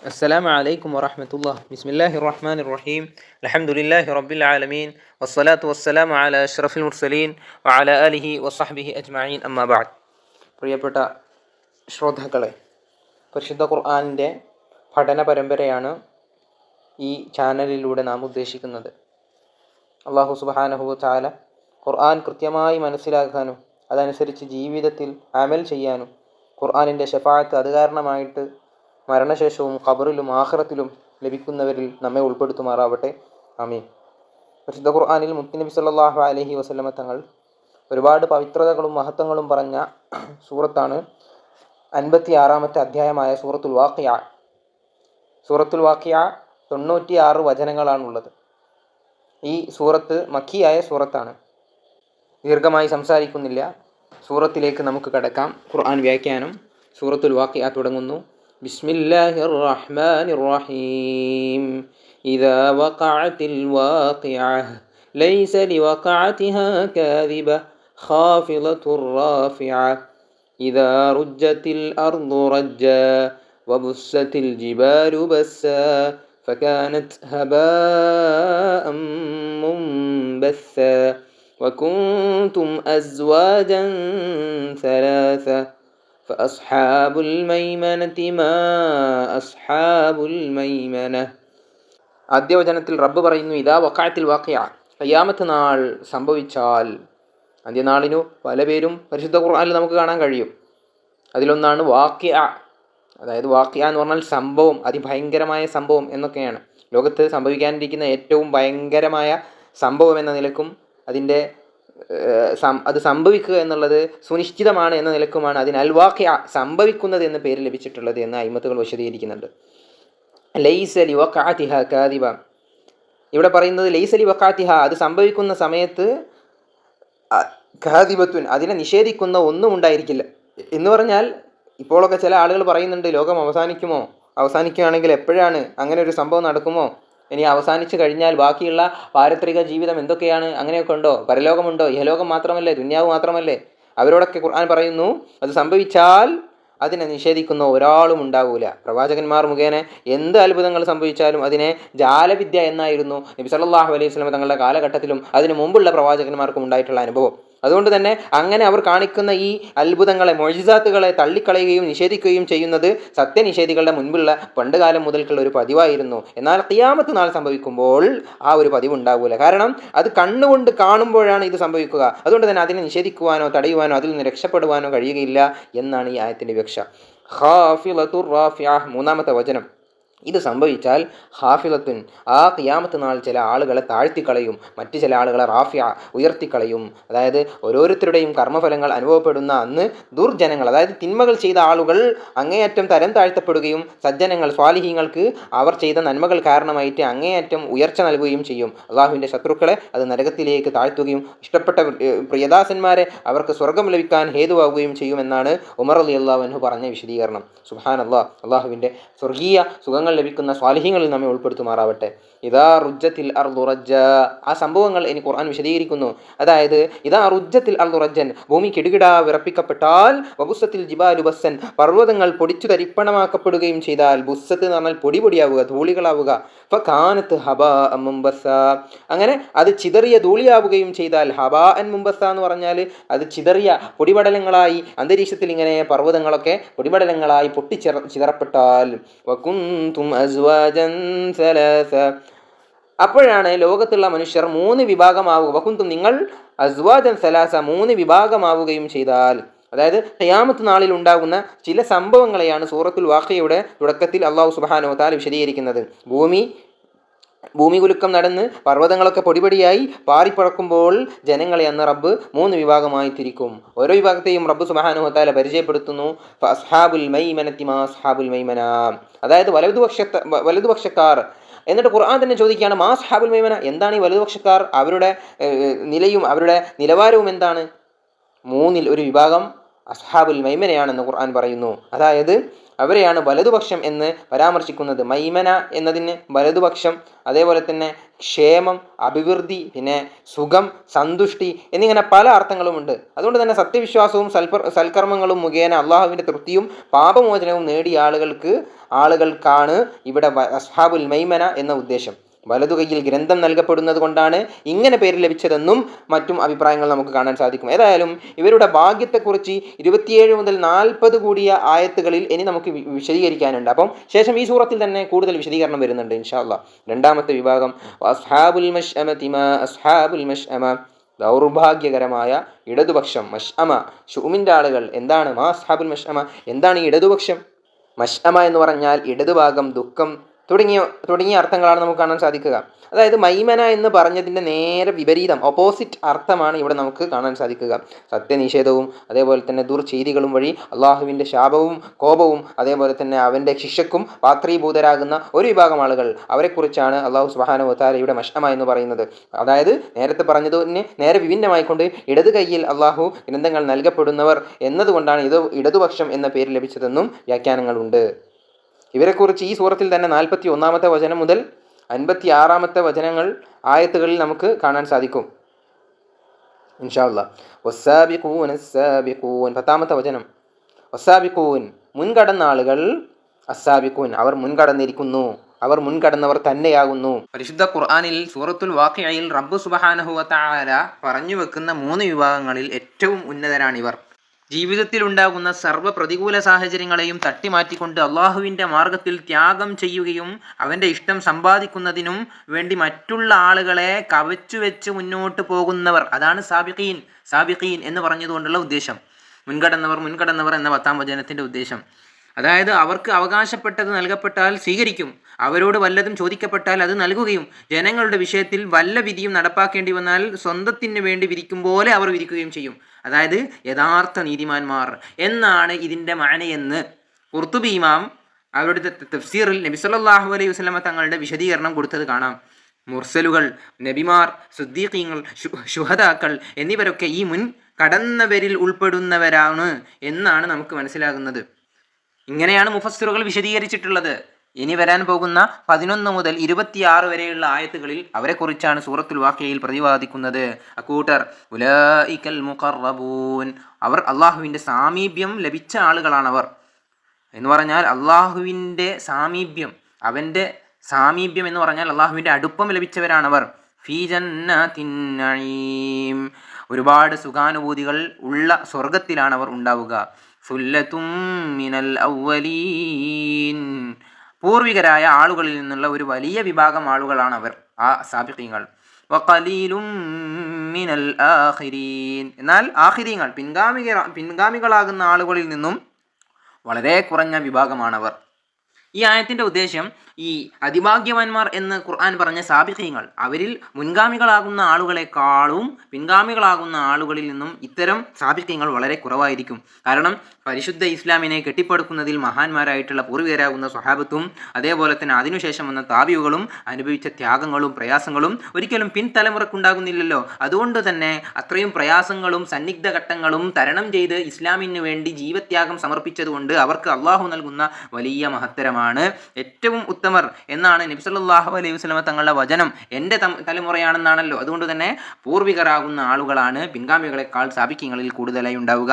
السلام عليكم ورحمة الله. بسم الله الرحمن الرحيم. الحمد لله رب العالمين والصلاة والسلام على أشرف المرسلين وعلى آله وصحبه أجمعين أما بعد. പ്രിയപ്പെട്ട ശ്രോതാക്കളെ, പരിശുദ്ധ ഖുർആനിൻ്റെ പഠന പരമ്പരയാണ് ഈ ചാനലിലൂടെ നാം ഉദ്ദേശിക്കുന്നത്. അല്ലാഹു സുബ്ഹാനഹു വ തആല ഖുർആൻ കൃത്യമായി മനസ്സിലാക്കാനും അതനുസരിച്ച് ജീവിതത്തിൽ അമൽ ചെയ്യാനും ഖുർആനിൻ്റെ ശഫാഅത്ത് അത് കാരണമായിട്ട് മരണശേഷവും ഖബറിലും ആഖിറത്തിലും ലഭിക്കുന്നവരിൽ നമ്മെ ഉൾപ്പെടുത്തുമാറാവട്ടെ. ആമീൻ. പരിശുദ്ധ ഖുർആനിൽ മുത്തുനബി സല്ലല്ലാഹു അലൈഹി വസല്ലമ തങ്ങൾ ഒരുപാട് പവിത്രതകളും മഹത്വങ്ങളും പറഞ്ഞ സൂറത്താണ് 56-ാമത്തെ അധ്യായമായ സൂറത്തുൽ വാഖിഅ. സൂറത്തുൽ വാഖിഅ 96 വചനങ്ങളാണുള്ളത്. ഈ സൂറത്ത് മക്കിയായ സൂറത്താണ്. ദീർഘമായി സംസാരിക്കുന്നില്ല, സൂറത്തിലേക്ക് നമുക്ക് കടക്കാം. ഖുർആൻ വ്യാഖ്യാനം. സൂറത്തുൽ വാഖിഅ തുടങ്ങുന്നു. ബിസ്മില്ലാഹിർ റഹ്മാനിർ റഹീം. ഇദാ വഖഅത്തിൽ വാഖിഅ ലൈസ ലിവഖഅതിഹാ കാദിബ ഖാഫിളത്തുർ റാഫിഅ ഇദാ റുജ്ജത്തിൽ അർദു റജ്ജാ വബുസ്സത്തിൽ ജിബാലു ബസ്സാ ഫകാനത് ഹബാഅൻ മുൻബസ്സാ وكنتم أزواجا ثلاثة فأصحاب الميمنة ما أصحاب الميمنة. ആദ്യ വചനത്തിൽ റബ്ബ് പറയുന്നു, ഇദാ വഖഅത്തിൽ വാഖിഅ, ഖിയാമത്ത് നാൾ സംഭവിച്ചാൽ. അന്ത്യനാളിനു പല പേരും പരിശുദ്ധ ഖുർആനിൽ നമുക്ക് കാണാൻ കഴിയും. അതിലൊന്നാണ് വാഖിഅ. അതായത് വാഖിഅ എന്ന് പറഞ്ഞാൽ സംഭവം, അതിഭയങ്കരമായ സംഭവം എന്നൊക്കെയാണ്. ലോകത്ത് സംഭവിക്കാനിരിക്കുന്ന ഏറ്റവും ഭയങ്കരമായ സംഭവം എന്ന നിലക്കും അത് സംഭവിക്കുക എന്നുള്ളത് സുനിശ്ചിതമാണ് എന്ന നിലക്കുമാണ് അതിന് അൽ വാഖിഅ, സംഭവിക്കുന്നത് എന്ന പേര് ലഭിച്ചിട്ടുള്ളത് എന്ന് അയിമത്തുകൾ വിശദീകരിക്കുന്നുണ്ട്. ലൈസ ലിവഖഅതിഹാ കാദിബ, ഇവിടെ പറയുന്നത് ലൈസ ലിവഖഅതിഹാ, അത് സംഭവിക്കുന്ന സമയത്ത് കാദിബത്തുൻ, അതിനെ നിഷേധിക്കുന്ന ഒന്നും ഉണ്ടായിരിക്കില്ല എന്ന് പറഞ്ഞാൽ, ഇപ്പോഴൊക്കെ ചില ആളുകൾ പറയുന്നുണ്ട് ലോകം അവസാനിക്കുമോ, അവസാനിക്കുകയാണെങ്കിൽ എപ്പോഴാണ്, അങ്ങനെ ഒരു സംഭവം നടക്കുമോ, ഇനി അവസാനിച്ചു കഴിഞ്ഞാൽ ബാക്കിയുള്ള പാരത്രിക ജീവിതം എന്തൊക്കെയാണ്, അങ്ങനെയൊക്കെ ഉണ്ടോ, പരലോകമുണ്ടോ, ഇഹലോകം മാത്രമല്ലേ, ദുന്യാവ് മാത്രമല്ലേ? അവരോടൊക്കെ ഖുർആൻ പറയുന്നു, അത് സംഭവിച്ചാൽ അതിനെ നിഷേധിക്കുന്ന ഒരാളും ഉണ്ടാവൂല. പ്രവാചകന്മാർ മുഖേന എന്ത് അത്ഭുതങ്ങൾ സംഭവിച്ചാലും അതിനെ ജാലവിദ്യ എന്നായിരുന്നു നബി സല്ലല്ലാഹു അലൈഹി വസല്ലം തങ്ങളുടെ കാലഘട്ടത്തിലും അതിനു മുമ്പുള്ള പ്രവാചകന്മാർക്കും ഉണ്ടായിട്ടുള്ള അനുഭവം. അതുകൊണ്ട് തന്നെ അങ്ങനെ അവർ കാണിക്കുന്ന ഈ അത്ഭുതങ്ങളെ, മുഅ്ജിസാത്തുകളെ തള്ളിക്കളയുകയും നിഷേധിക്കുകയും ചെയ്യുന്നത് സത്യനിഷേധികളുടെ മുൻപുള്ള പണ്ടുകാലം മുതൽക്കുള്ള ഒരു പതിവായിരുന്നു. എന്നാൽ ഖിയാമത്ത് നാൾ സംഭവിക്കുമ്പോൾ ആ ഒരു പതിവ് ഉണ്ടാവില്ല. കാരണം അത് കണ്ണുകൊണ്ട് കാണുമ്പോഴാണ് ഇത് സംഭവിക്കുക. അതുകൊണ്ട് തന്നെ അതിനെ നിഷേധിക്കുവാനോ തടയുവാനോ അതിൽ നിന്ന് രക്ഷപ്പെടുവാനോ കഴിയുകയില്ല എന്നാണ് ഈ ആയത്തിൻ്റെ വിവക്ഷ. ഖാഫിളത്തുർ റാഫിഅ, മൂന്നാമത്തെ വചനം. ഇത് സംഭവിച്ചാൽ ഹാഫിളത്തുൻ, ആ ഖിയാമത്ത് നാൾ ചില ആളുകളെ താഴ്ത്തിക്കളയും, മറ്റ് ചില ആളുകളെ റാഫിഅ, ഉയർത്തിക്കളയും. അതായത് ഓരോരുത്തരുടെയും കർമ്മഫലങ്ങൾ അനുഭവപ്പെടുന്ന അന്ന് ദുർജനങ്ങൾ, അതായത് തിന്മകൾ ചെയ്ത ആളുകൾ അങ്ങേയറ്റം തരം താഴ്ത്തപ്പെടുകയും സജ്ജനങ്ങൾ സ്വാലിഹീങ്ങൾക്ക് അവർ ചെയ്ത നന്മകൾ കാരണമായിട്ട് അങ്ങേയറ്റം ഉയർച്ച നൽകുകയും ചെയ്യും. അള്ളാഹുവിൻ്റെ ശത്രുക്കളെ അത് നരകത്തിലേക്ക് താഴ്ത്തുകയും ഇഷ്ടപ്പെട്ട പ്രിയദാസന്മാരെ അവർക്ക് സ്വർഗം ലഭിക്കാൻ ഹേതുവാകുകയും ചെയ്യുമെന്നാണ് ഉമർ റളിയല്ലാഹു അൻഹു പറഞ്ഞ വിശദീകരണം. സുബ്ഹാനല്ലാഹ്, അള്ളാഹുവിൻ്റെ സ്വർഗീയ സുഖങ്ങൾ ലഭിക്കുന്ന സ്വാലിഹീങ്ങളിൽ നമ്മെ ഉൾപ്പെടുത്തുമാറാവട്ടെ. ഇദാ റുജ്ജത്തിൽ അർദു റജ്ജാ, ആ സംഭവങ്ങൾ ഇനി ഖുർആൻ വിശദീകരിക്കുന്നു. അതായത് ഇദാ റുജ്ജത്തിൽ അർദു റജ്ജൻ, ഭൂമി കിടുകിടാ വിറപ്പിക്കപ്പെട്ടാൽ, വബുസ്സത്തിൽ ജിബാലു ബസ്സൻ, പർവ്വതങ്ങൾ പൊടിച്ചു തരിപ്പണമാക്കപ്പെടുകയും ചെയ്താൽ, ബുസ്സത്ത് എന്ന് പറഞ്ഞാൽ പൊടി പൊടിയാവുക, ധൂളികളാവുക, ഫകാനത്ത് ഹബാഅൻ മുൻബസ്സാ, അങ്ങനെ അത് ചിതറിയ ധൂളിയാവുകയും ചെയ്താൽ, ഹബാഅൻ മുൻബസ്സാ എന്ന് പറഞ്ഞാൽ അത് ചിതറിയ പൊടിപടലങ്ങളായി അന്തരീക്ഷത്തിൽ ഇങ്ങനെ പർവ്വതങ്ങളൊക്കെ പൊടിപടലങ്ങളായി ചിതറപ്പെട്ടാൽ, വകുന്തും അസ്വാജൻ സലാസ, അപ്പോഴാണ് ലോകത്തുള്ള മനുഷ്യർ 3 വിഭാഗമാവുക. വകുന്തും, നിങ്ങൾ അസ്വാജൻ സലാസ, 3 വിഭാഗമാവുകയും ചെയ്താൽ. അതായത് ഖിയാമത്ത് നാളിൽ ഉണ്ടാകുന്ന ചില സംഭവങ്ങളെയാണ് സൂറത്തുൽ വാഖിയയുടെ തുടക്കത്തിൽ അല്ലാഹു സുബ്ഹാനഹു വ തആല വിശദീകരിക്കുന്നത്. ഭൂമി കുലുക്കം നടന്ന് പർവ്വതങ്ങളൊക്കെ പൊടിപൊടിയായി പാറിപ്പറക്കുമ്പോൾ ജനങ്ങളെ അന്ന് റബ്ബ് 3 വിഭാഗമായി തിരിക്കും. ഓരോ വിഭാഗത്തെയും റബ്ബ് സുബ്ഹാനഹു വ തആല പരിചയപ്പെടുത്തുന്നു. ഫഅസ്ഹാബുൽ മൈമനതി മാ അസ്ഹാബുൽ മൈമന, അതായത് വലതുപക്ഷക്കാർ. എന്നിട്ട് ഖുർആൻ തന്നെ ചോദിക്കുകയാണ്, മാ അസ്ഹാബുൽ മൈമന, എന്താണ് ഈ വലതുപക്ഷക്കാർ, അവരുടെ നിലയും അവരുടെ നിലവാരവും എന്താണ്? 3-ൽ ഒരു വിഭാഗം അസ്ഹാബുൽ മൈമനയാണെന്ന് ഖുർആൻ പറയുന്നു. അതായത് അവരെയാണ് വലതുപക്ഷം എന്ന് പരാമർശിക്കുന്നത്. മൈമന എന്നതിന് വലതുപക്ഷം, അതേപോലെ തന്നെ ക്ഷേമം, അഭിവൃദ്ധി, പിന്നെ സുഖം, സന്തുഷ്ടി എന്നിങ്ങനെ പല അർത്ഥങ്ങളുമുണ്ട്. അതുകൊണ്ട് തന്നെ സത്യവിശ്വാസവും സൽക്കർമ്മങ്ങളും മുഖേന അള്ളാഹുവിൻ്റെ തൃപ്തിയും പാപമോചനവും നേടിയ ആളുകൾക്കാണ് ഇവിടെ അസ്ഹാബുൽ മൈമന എന്ന ഉദ്ദേശം. വലതുകൈയിൽ ഗ്രന്ഥം നൽകപ്പെടുന്നത് കൊണ്ടാണ് ഇങ്ങനെ പേര് ലഭിച്ചതെന്നും മറ്റും അഭിപ്രായങ്ങൾ നമുക്ക് കാണാൻ സാധിക്കും. ഏതായാലും ഇവരുടെ ഭാഗ്യത്തെക്കുറിച്ച് 27 മുതൽ 40 കൂടിയ ആയത്തുകളിൽ ഇനി നമുക്ക് വിശദീകരിക്കാനുണ്ട്. അപ്പം ശേഷം ഈ സൂറത്തിൽ തന്നെ കൂടുതൽ വിശദീകരണം വരുന്നുണ്ട് ഇൻഷാ അല്ലാഹ്. രണ്ടാമത്തെ വിഭാഗം അസ്ഹാബുൽ മശ്അമതി മാ അസ്ഹാബുൽ മശ്അമ, ദൗർഭാഗ്യകരമായ ഇടതുപക്ഷം. മശ്അമ ഷുമിൻ്റെ ആളുകൾ. എന്താണ് മാ അസ്ഹാബുൽ മശ്അമ, എന്താണ് ഈ ഇടതുപക്ഷം? മശ്അമ എന്ന് പറഞ്ഞാൽ ഇടതുഭാഗം, ദുഃഖം തുടങ്ങിയ അർത്ഥങ്ങളാണ് നമുക്ക് കാണാൻ സാധിക്കുക. അതായത് മൈമന എന്ന് പറഞ്ഞതിൻ്റെ നേരെ വിപരീതം, ഓപ്പോസിറ്റ് അർത്ഥമാണ് ഇവിടെ നമുക്ക് കാണാൻ സാധിക്കുക. സത്യനിഷേധവും അതേപോലെ തന്നെ ദുർചെയ്തികളും വഴി അള്ളാഹുവിൻ്റെ ശാപവും കോപവും അതേപോലെ തന്നെ അവൻ്റെ ശിക്ഷക്കും പാത്രീഭൂതരാകുന്ന ഒരു വിഭാഗം ആളുകൾ, അവരെക്കുറിച്ചാണ് അള്ളാഹു സുബ്ഹാനഹു വ തആല ഇവിടെ മശ്അമ എന്ന് പറയുന്നത്. അതായത് നേരത്തെ പറഞ്ഞതിന് നേരെ വിഭിന്നമായിക്കൊണ്ട് ഇടത് കൈയിൽ അള്ളാഹു ഗ്രന്ഥങ്ങൾ നൽകപ്പെടുന്നവർ എന്നതുകൊണ്ടാണ് ഇടതുപക്ഷം എന്ന പേര് ലഭിച്ചതെന്നും വ്യാഖ്യാനങ്ങളുണ്ട്. ഇവരെക്കുറിച്ച് ഈ സൂറത്തിൽ തന്നെ 41-ാമത്തെ വചനം മുതൽ 56-ാമത്തെ ആയത്തുകളിൽ നമുക്ക് കാണാൻ സാധിക്കും ഇൻഷാ അല്ലാഹ്. വസ്സാബിഖൂന അസ്സാബിഖൂൻ, 10-ാമത്തെ വചനം. വസ്സാബിഖൂൻ മുൻകടന്ന ആളുകൾ, അസ്സാബിഖൂൻ അവർ മുൻകടന്നിരിക്കുന്നു, അവർ മുൻകടന്നവർ തന്നെയാകുന്നു. പരിശുദ്ധ ഖുർആനിൽ സൂറത്തുൽ വാഖിഅയിൽ റബ്ബ് സുബ്ഹാനഹു വ തആല പറഞ്ഞു വെക്കുന്ന 3 വിഭാഗങ്ങളിൽ ഏറ്റവും ഉന്നതരാണിവർ. ജീവിതത്തിൽ ഉണ്ടാകുന്ന സർവ്വ പ്രതികൂല സാഹചര്യങ്ങളെയും തട്ടിമാറ്റിക്കൊണ്ട് അള്ളാഹുവിൻ്റെ മാർഗത്തിൽ ത്യാഗം ചെയ്യുകയും അവൻ്റെ ഇഷ്ടം സമ്പാദിക്കുന്നതിനും വേണ്ടി മറ്റുള്ള ആളുകളെ കവച്ചുവെച്ച് മുന്നോട്ട് പോകുന്നവർ, അതാണ് സാബിഖീൻ എന്ന് പറഞ്ഞതുകൊണ്ടുള്ള ഉദ്ദേശം. മുൻകടന്നവർ എന്ന 10-ാം വചനത്തിൻ്റെ ഉദ്ദേശം. അതായത് അവർക്ക് അവകാശപ്പെട്ടത് നൽകപ്പെട്ടാൽ സ്വീകരിക്കും, അവരോട് വല്ലതും ചോദിക്കപ്പെട്ടാൽ അത് നൽകുകയും, ജനങ്ങളുടെ വിഷയത്തിൽ വല്ല വിധിയും നടപ്പാക്കേണ്ടി വന്നാൽ സ്വന്തത്തിന് വേണ്ടി വിരിക്കും പോലെ അവർ വിരിക്കുകയും ചെയ്യും. അതായത് യഥാർത്ഥ നീതിമാന്മാർ എന്നാണ് ഇതിൻ്റെ മഅനയെന്ന് ഖുർത്തുബി ഇമാം അവരുടെ തഫ്സീറിൽ നബി സല്ലല്ലാഹു അലൈഹി വസല്ലമ തങ്ങളുടെ വിശദീകരണം കൊടുത്തത് കാണാം. മുർസലുകൾ, നബിമാർ, സുദ്ദീഖീങ്ങൾ, ശുഹദാക്കൾ എന്നിവരൊക്കെ ഈ മുൻ കടന്നവരിൽ ഉൾപ്പെടുന്നവരാണ് എന്നാണ് നമുക്ക് മനസ്സിലാകുന്നത്. ഇങ്ങനെയാണ് മുഫസ്സിറുകൾ വിശദീകരിച്ചിട്ടുള്ളത്. ഇനി വരാൻ പോകുന്ന 11 മുതൽ 26 വരെയുള്ള ആയത്തുകളിൽ അവരെക്കുറിച്ചാണ് സൂറത്തുൽ വാഖിയയിൽ പ്രതിപാദിക്കുന്നത്. അക്കൂട്ടർ ഉലൈകൽ മുഖറബൂൻ, അവർ അള്ളാഹുവിൻ്റെ സാമീപ്യം ലഭിച്ച ആളുകളാണവർ. എന്ന് പറഞ്ഞാൽ അള്ളാഹുവിൻ്റെ സാമീപ്യം, അവൻ്റെ സാമീപ്യം എന്ന് പറഞ്ഞാൽ അള്ളാഹുവിൻ്റെ അടുപ്പം ലഭിച്ചവരാണവർ. ഫീ ജന്നത്തിൻ നഈം, ഒരുപാട് സുഖാനുഭൂതികൾ ഉള്ള സ്വർഗത്തിലാണവർ ഉണ്ടാവുക. സുല്ലത്തും മിനൽ അവ്വലീൻ, പൂർവികരായ ആളുകളിൽ നിന്നുള്ള ഒരു വലിയ വിഭാഗം ആളുകളാണ് അവർ, ആ സാബിഖീങ്ങൾ. വഖലീലും മിനൽ ആഖിരീൻ, എന്നാൽ ആഖിരീങ്ങൾ പിൻഗാമികളാകുന്ന ആളുകളിൽ നിന്നും വളരെ കുറഞ്ഞ വിഭാഗമാണവർ. ഈ ആയത്തിൻ്റെ ഉദ്ദേശം ഈ അതിഭാഗ്യവാന്മാർ എന്ന് ഖുർആൻ പറഞ്ഞ സാബിഖീങ്ങൾ, അവരിൽ മുൻഗാമികളാകുന്ന ആളുകളെക്കാളും പിൻഗാമികളാകുന്ന ആളുകളിൽ നിന്നും ഇത്തരം സാബിഖീങ്ങൾ വളരെ കുറവായിരിക്കും. കാരണം പരിശുദ്ധ ഇസ്ലാമിനെ കെട്ടിപ്പടുക്കുന്നതിൽ മഹാന്മാരായിട്ടുള്ള പൂർവികരാകുന്ന സ്വഹാബത്തും അതേപോലെ തന്നെ അതിനുശേഷം വന്ന താബിയുകളും അനുഭവിച്ച ത്യാഗങ്ങളും പ്രയാസങ്ങളും ഒരിക്കലും പിൻതലമുറക്കുണ്ടാകുന്നില്ലല്ലോ. അതുകൊണ്ട് തന്നെ അത്രയും പ്രയാസങ്ങളും സന്നിഗ്ധ ഘട്ടങ്ങളും തരണം ചെയ്ത് ഇസ്ലാമിന് വേണ്ടി ജീവത്യാഗം സമർപ്പിച്ചതുകൊണ്ട് അവർക്ക് അള്ളാഹു നൽകുന്ന വലിയ മഹത്തരമാണ്. ഏറ്റവും ഉത്തമർ എന്നാണ് നബി സല്ലല്ലാഹു അലൈഹി വസല്ലമ തങ്ങളുടെ വചനം. എൻ്റെ തലമുറയാണെന്നാണല്ലോ. അതുകൊണ്ട് തന്നെ പൂർവികരാകുന്ന ആളുകളാണ് പിൻഗാമികളെക്കാൾ സാബിഖീങ്ങളിൽ കൂടുതലായി ഉണ്ടാവുക.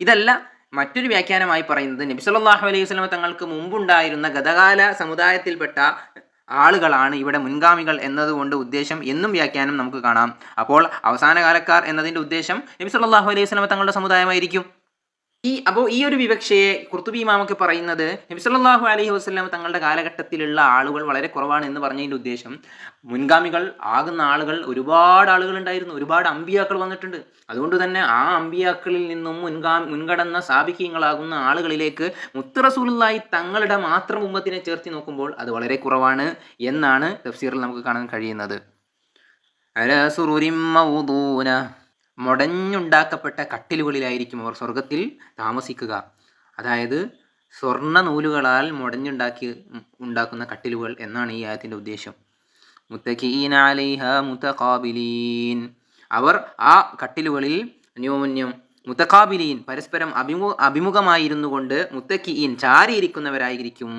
ഇതല്ല മറ്റൊരു വ്യാഖ്യാനമായി പറയുന്നത് നബി സല്ലല്ലാഹു അലൈഹി വസല്ലമ തങ്ങൾക്ക് മുമ്പുണ്ടായിരുന്ന ഗതകാല സമുദായത്തിൽപ്പെട്ട ആളുകളാണ് ഇവിടെ മുൻഗാമികൾ എന്നതുകൊണ്ട് ഉദ്ദേശം എന്നും വ്യാഖ്യാനം നമുക്ക് കാണാം. അപ്പോൾ അവസാനകാലക്കാർ എന്നതിൻ്റെ ഉദ്ദേശം നബി സല്ലല്ലാഹു അലൈഹി വസല്ലമ തങ്ങളുടെ സമുദായമായിരിക്കും. ഈ ഒരു വിവക്ഷയെ ഖുർത്തുബി ഇമാമൊക്കെ പറയുന്നത് നബി സല്ലല്ലാഹു അലൈഹി വസല്ലം തങ്ങളുടെ കാലഘട്ടത്തിലുള്ള ആളുകൾ വളരെ കുറവാണ് എന്ന് പറഞ്ഞതിൻ്റെ ഉദ്ദേശം, മുൻഗാമികൾ ആകുന്ന ആളുകൾ ഒരുപാട് ആളുകൾ ഉണ്ടായിരുന്നു, ഒരുപാട് അമ്പിയാക്കൾ വന്നിട്ടുണ്ട്. അതുകൊണ്ട് തന്നെ ആ അമ്പിയാക്കളിൽ നിന്നും മുൻകടന്ന സാബിഖീങ്ങളാകുന്ന ആളുകളിലേക്ക് മുത്ത് റസൂലുള്ളാഹി തങ്ങളുടെ മാത്രം ഉമ്മത്തിനെ ചേർത്തി നോക്കുമ്പോൾ അത് വളരെ കുറവാണ് എന്നാണ് തഫ്സീറിൽ നമുക്ക് കാണാൻ കഴിയുന്നത്. അലാ സുറുരിൻ മൗദൂന, മുടഞ്ഞുണ്ടാക്കപ്പെട്ട കട്ടിലുകളിലായിരിക്കും അവർ സ്വർഗത്തിൽ താമസിക്കുക. അതായത് സ്വർണ്ണ നൂലുകളാൽ ഉണ്ടാക്കുന്ന കട്ടിലുകൾ എന്നാണ് ഈ ആയത്തിൻ്റെ ഉദ്ദേശം. മുത്തഖീന അലൈഹ മുതഖാബിലീൻ, അവർ ആ കട്ടിലുകളിൽ അന്യോന്യം മുത്തഖാബിലീൻ പരസ്പരം അഭിമുഖമായിരുന്നു കൊണ്ട് മുത്തക്കിഈൻ ചാരിയിരിക്കുന്നവരായിരിക്കും.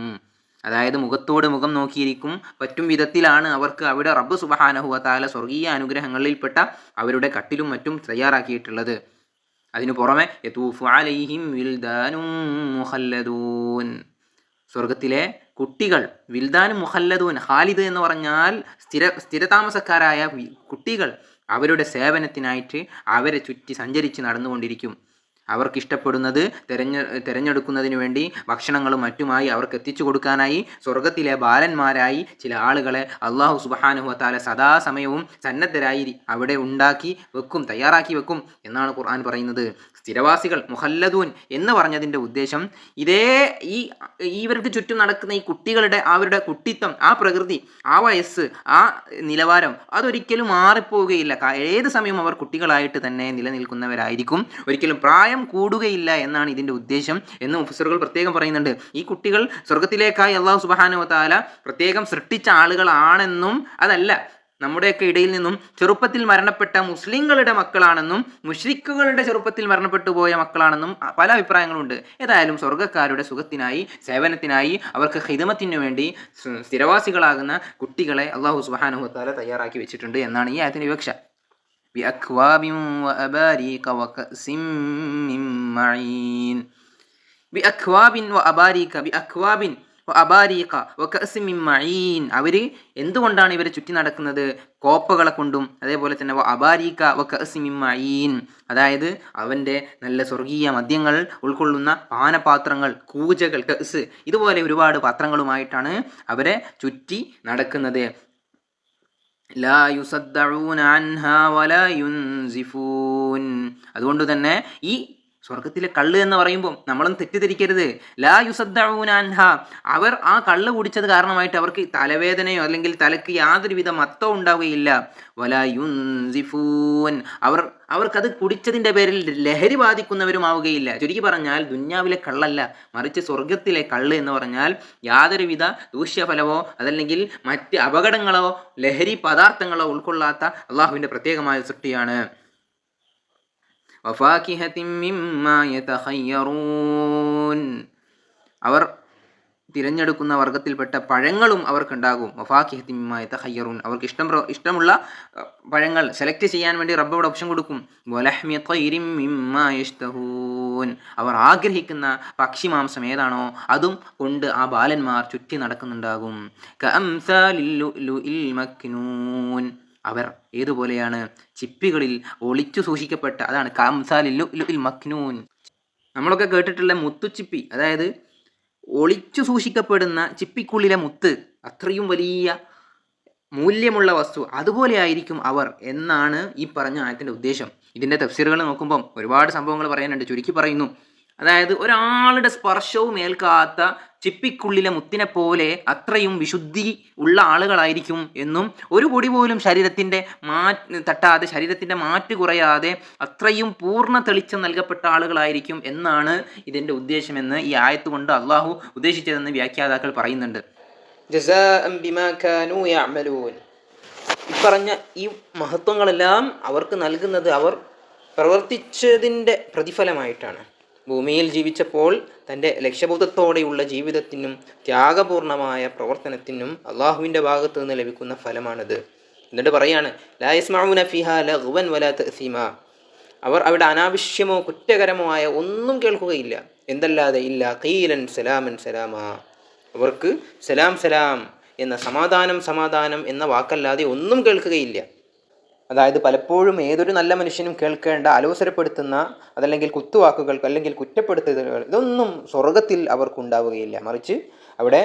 അതായത് മുഖത്തോട് മുഖം നോക്കിയിരിക്കും പറ്റും വിധത്തിലാണ് അവർക്ക് അവിടെ റബ്ബ് സുബ്ഹാനഹു വ തആല സ്വർഗീയ അനുഗ്രഹങ്ങളിൽപ്പെട്ട അവരുടെ കട്ടിലും മറ്റും തയ്യാറാക്കിയിട്ടുള്ളത്. അതിനു പുറമെ യതൂഫു അലൈഹിം വിൽദാനും മുഖല്ലദൂൻ, സ്വർഗത്തിലെ കുട്ടികൾ, വിൽദാനും മുഖല്ലദൂൻ, ഖാലിദ് എന്ന് പറഞ്ഞാൽ സ്ഥിരതാമസക്കാരായ കുട്ടികൾ, അവരുടെ സേവനത്തിനായിട്ട് അവരെ ചുറ്റി സഞ്ചരിച്ച് നടന്നുകൊണ്ടിരിക്കും. അവർക്കിഷ്ടപ്പെടുന്നത് തിരഞ്ഞെടുക്കുന്നതിന് വേണ്ടി ഭക്ഷണങ്ങളും മറ്റുമായി അവർക്ക് എത്തിച്ചു കൊടുക്കാനായി സ്വർഗത്തിലെ ബാലന്മാരായി ചില ആളുകളെ അള്ളാഹു സുബ്ഹാനഹു വ തആല സദാസമയവും സന്നദ്ധരായി അവിടെ തയ്യാറാക്കി വെക്കും എന്നാണ് ഖുർആൻ പറയുന്നത്. സ്ഥിരവാസികൾ മുഖല്ലദൂൻ എന്ന് പറഞ്ഞതിൻ്റെ ഉദ്ദേശം ഇവർക്ക് ചുറ്റും നടക്കുന്ന ഈ കുട്ടികളുടെ അവരുടെ കുട്ടിത്വം, ആ പ്രകൃതി, ആ വയസ്സ്, ആ നിലവാരം അതൊരിക്കലും മാറിപ്പോവുകയില്ല. ഏത് സമയവും അവർ കുട്ടികളായിട്ട് തന്നെ നിലനിൽക്കുന്നവരായിരിക്കും. ഒരിക്കലും പ്രായം കൂടുകയില്ല എന്നാണ് ഇതിൻ്റെ ഉദ്ദേശം എന്ന് മുഫസ്സിറുകൾ പ്രത്യേകം പറയുന്നുണ്ട്. ഈ കുട്ടികൾ സ്വർഗത്തിലേക്കായി അള്ളാഹു സുബ്ഹാനഹു വ തആല പ്രത്യേകം സൃഷ്ടിച്ച ആളുകളാണെന്നും അതല്ല നമ്മുടെയൊക്കെ ഇടയിൽ നിന്നും ചെറുപ്പത്തിൽ മരണപ്പെട്ട മുസ്ലിങ്ങളുടെ മക്കളാണെന്നും മുശ്രിക്കുകളുടെ ചെറുപ്പത്തിൽ മരണപ്പെട്ടു പോയ മക്കളാണെന്നും പല അഭിപ്രായങ്ങളുണ്ട്. ഏതായാലും സ്വർഗ്ഗക്കാരുടെ സുഖത്തിനായി, സേവനത്തിനായി, അവർക്ക് ഖിദ്മത്തിനു വേണ്ടി സ്ഥിരവാസികളാകുന്ന കുട്ടികളെ അള്ളാഹു സുബ്ഹാനഹു വ തആല തയ്യാറാക്കി വെച്ചിട്ടുണ്ട് എന്നാണ് ഈ ആയത്തിന്റെ വിവക്ഷ. ബിഅക്വാബിൻ വഅബാരീക വകഅസിൻ മിൻ മഈൻ. ബിഅക്വാബിൻ വഅബാരീക, ബിഅക്വാബിൻ വഅബാരീക വകഅസിൻ മിൻ മഈൻ. അവർ എന്തുകൊണ്ടാണ് ഇവരെ ചുറ്റി നടക്കുന്നത്? കോപ്പകളെ കൊണ്ടും അതേപോലെ തന്നെ വഅബാരീക വകഅസിൻ മിൻ മഈൻ, അതായത് അവൻ്റെ നല്ല സ്വർഗീയ മദ്യങ്ങൾ ഉൾക്കൊള്ളുന്ന പാനപാത്രങ്ങൾ, കൂജകൾ, കഅസ്, ഇതുപോലെ ഒരുപാട് പാത്രങ്ങളുമായിട്ടാണ് അവരെ ചുറ്റി നടക്കുന്നത്. ലാ യുസദ്ദഊന അൻഹാ വലാ യുൻസിഫൂൻ. അതുകൊണ്ട് തന്നെ ഈ സ്വർഗത്തിലെ കള്ള് എന്ന് പറയുമ്പോൾ നമ്മളൊന്നും തെറ്റിദ്ധരിക്കരുത്. ലാ യുസദ്ദഊന അൻഹാ, അവർ ആ കള്ള് കുടിച്ചത് കാരണമായിട്ട് അവർക്ക് തലവേദനയോ അല്ലെങ്കിൽ തലക്ക് യാതൊരുവിധ മത്തോ ഉണ്ടാവുകയില്ല. വലാ യുൻസിഫൂൻ, അവർക്കത് കുടിച്ചതിൻ്റെ പേരിൽ ലഹരി ബാധിക്കുന്നവരുമാവുകയില്ല. ചുരുക്കി പറഞ്ഞാൽ ദുന്യാവിലെ കള്ളല്ല, മറിച്ച് സ്വർഗത്തിലെ കള്ള് എന്ന് പറഞ്ഞാൽ യാതൊരുവിധ ദൂഷ്യഫലമോ അതല്ലെങ്കിൽ മറ്റ് അപകടങ്ങളോ ലഹരി പദാർത്ഥങ്ങളോ ഉൾക്കൊള്ളാത്ത അള്ളാഹുവിൻ്റെ പ്രത്യേകമായ സൃഷ്ടിയാണ്. വഫാകിഹത്തിൻ മിമ്മാ യതഖയ്യറൂൻ, അവർ തിരഞ്ഞെടുക്കുന്ന വർഗത്തിൽപ്പെട്ട പഴങ്ങളും അവർക്കുണ്ടാകും. വഫാകിഹത്തിൻ മിമ്മാ യതഖയ്യറൂൻ, അവർക്ക് ഇഷ്ടമുള്ള പഴങ്ങൾ സെലക്ട് ചെയ്യാൻ വേണ്ടി റബ്ബ് അവിടെ ഓപ്ഷൻ കൊടുക്കും. വലഹ്മി ത്വയ്രിൻ മിമ്മാ യശ്തഹൂൻ, അവർ ആഗ്രഹിക്കുന്ന പക്ഷിമാംസം ഏതാണോ അതും കൊണ്ട് ആ ബാലന്മാർ ചുറ്റി നടക്കുന്നുണ്ടാകും. കഅംസാലിൽ ലുഅ്ലുഇൽ മക്നൂൻ, അവർ ഏതുപോലെയാണ്? ചിപ്പികളിൽ ഒളിച്ചു സൂക്ഷിക്കപ്പെട്ട, അതാണ് കഅംസാലിൽ ലുഅ്ലുഇൽ മക്നൂൻ. നമ്മളൊക്കെ കേട്ടിട്ടുള്ള മുത്തുച്ചിപ്പി, അതായത് ഒളിച്ചു സൂക്ഷിക്കപ്പെടുന്ന ചിപ്പിക്കുള്ളിലെ മുത്ത്, അത്രയും വലിയ മൂല്യമുള്ള വസ്തു, അതുപോലെ ആയിരിക്കും അവർ എന്നാണ് ഈ പറഞ്ഞ ആയത്തിൻ്റെ ഉദ്ദേശം. ഇതിൻ്റെ തഫ്സീറുകൾ നോക്കുമ്പം ഒരുപാട് സംഭവങ്ങൾ പറയാനുണ്ട്. ചുരുക്കി പറയുന്നു, അതായത് ഒരാളുടെ സ്പർശവും ഏൽക്കാത്ത ചിപ്പിക്കുള്ളിലെ മുത്തിനെ പോലെ അത്രയും വിശുദ്ധി ഉള്ള ആളുകളായിരിക്കും എന്നും, ഒരു പൊടി പോലും ശരീരത്തിൻ്റെ തട്ടാതെ, ശരീരത്തിൻ്റെ മാറ്റ് കുറയാതെ അത്രയും പൂർണ്ണ തെളിച്ചം നൽകപ്പെട്ട ആളുകളായിരിക്കും എന്നാണ് ഇതിൻ്റെ ഉദ്ദേശമെന്ന് ഈ ആയത്ത് കൊണ്ട് അള്ളാഹു ഉദ്ദേശിച്ചതെന്ന് വ്യാഖ്യാതാക്കൾ പറയുന്നുണ്ട്. ജസാഅൻ ബിമാ കാനൂ യഅമലൂൻ, ഈ പറഞ്ഞ ഈ മഹത്വങ്ങളെല്ലാം അവർക്ക് നൽകുന്നത് അവർ പ്രവർത്തിച്ചതിൻ്റെ പ്രതിഫലമായിട്ടാണ്. ഭൂമിയിൽ ജീവിച്ചപ്പോൾ തൻ്റെ ലക്ഷ്യബോധത്തോടെയുള്ള ജീവിതത്തിനും ത്യാഗപൂർണമായ പ്രവർത്തനത്തിനും അള്ളാഹുവിൻ്റെ ഭാഗത്തു നിന്ന് ലഭിക്കുന്ന ഫലമാണിത്. എന്നിട്ട് പറയാണ്, ലാ യസ്മഊന ഫീഹാ ലഗ്വൻ വലാ തഅ്സീമ, അവർ അവിടെ അനാവശ്യമോ കുറ്റകരമോ ആയ ഒന്നും കേൾക്കുകയില്ല. എന്തല്ലാതെ ഇല്ലാ ഖീലൻ സലാമൻ സലാമാ, അവർക്ക് സലാം സലാം എന്ന സമാധാനം എന്ന വാക്കല്ലാതെ ഒന്നും കേൾക്കുകയില്ല. അതായത് പലപ്പോഴും ഏതൊരു നല്ല മനുഷ്യനും കേൾക്കേണ്ട അലോസരപ്പെടുത്തുന്ന അതല്ലെങ്കിൽ കുത്തുവാക്കുകൾ അല്ലെങ്കിൽ കുറ്റപ്പെടുത്തലുകൾ ഇതൊന്നും സ്വർഗത്തിൽ അവർക്കുണ്ടാവുകയില്ല. മറിച്ച് അവിടെ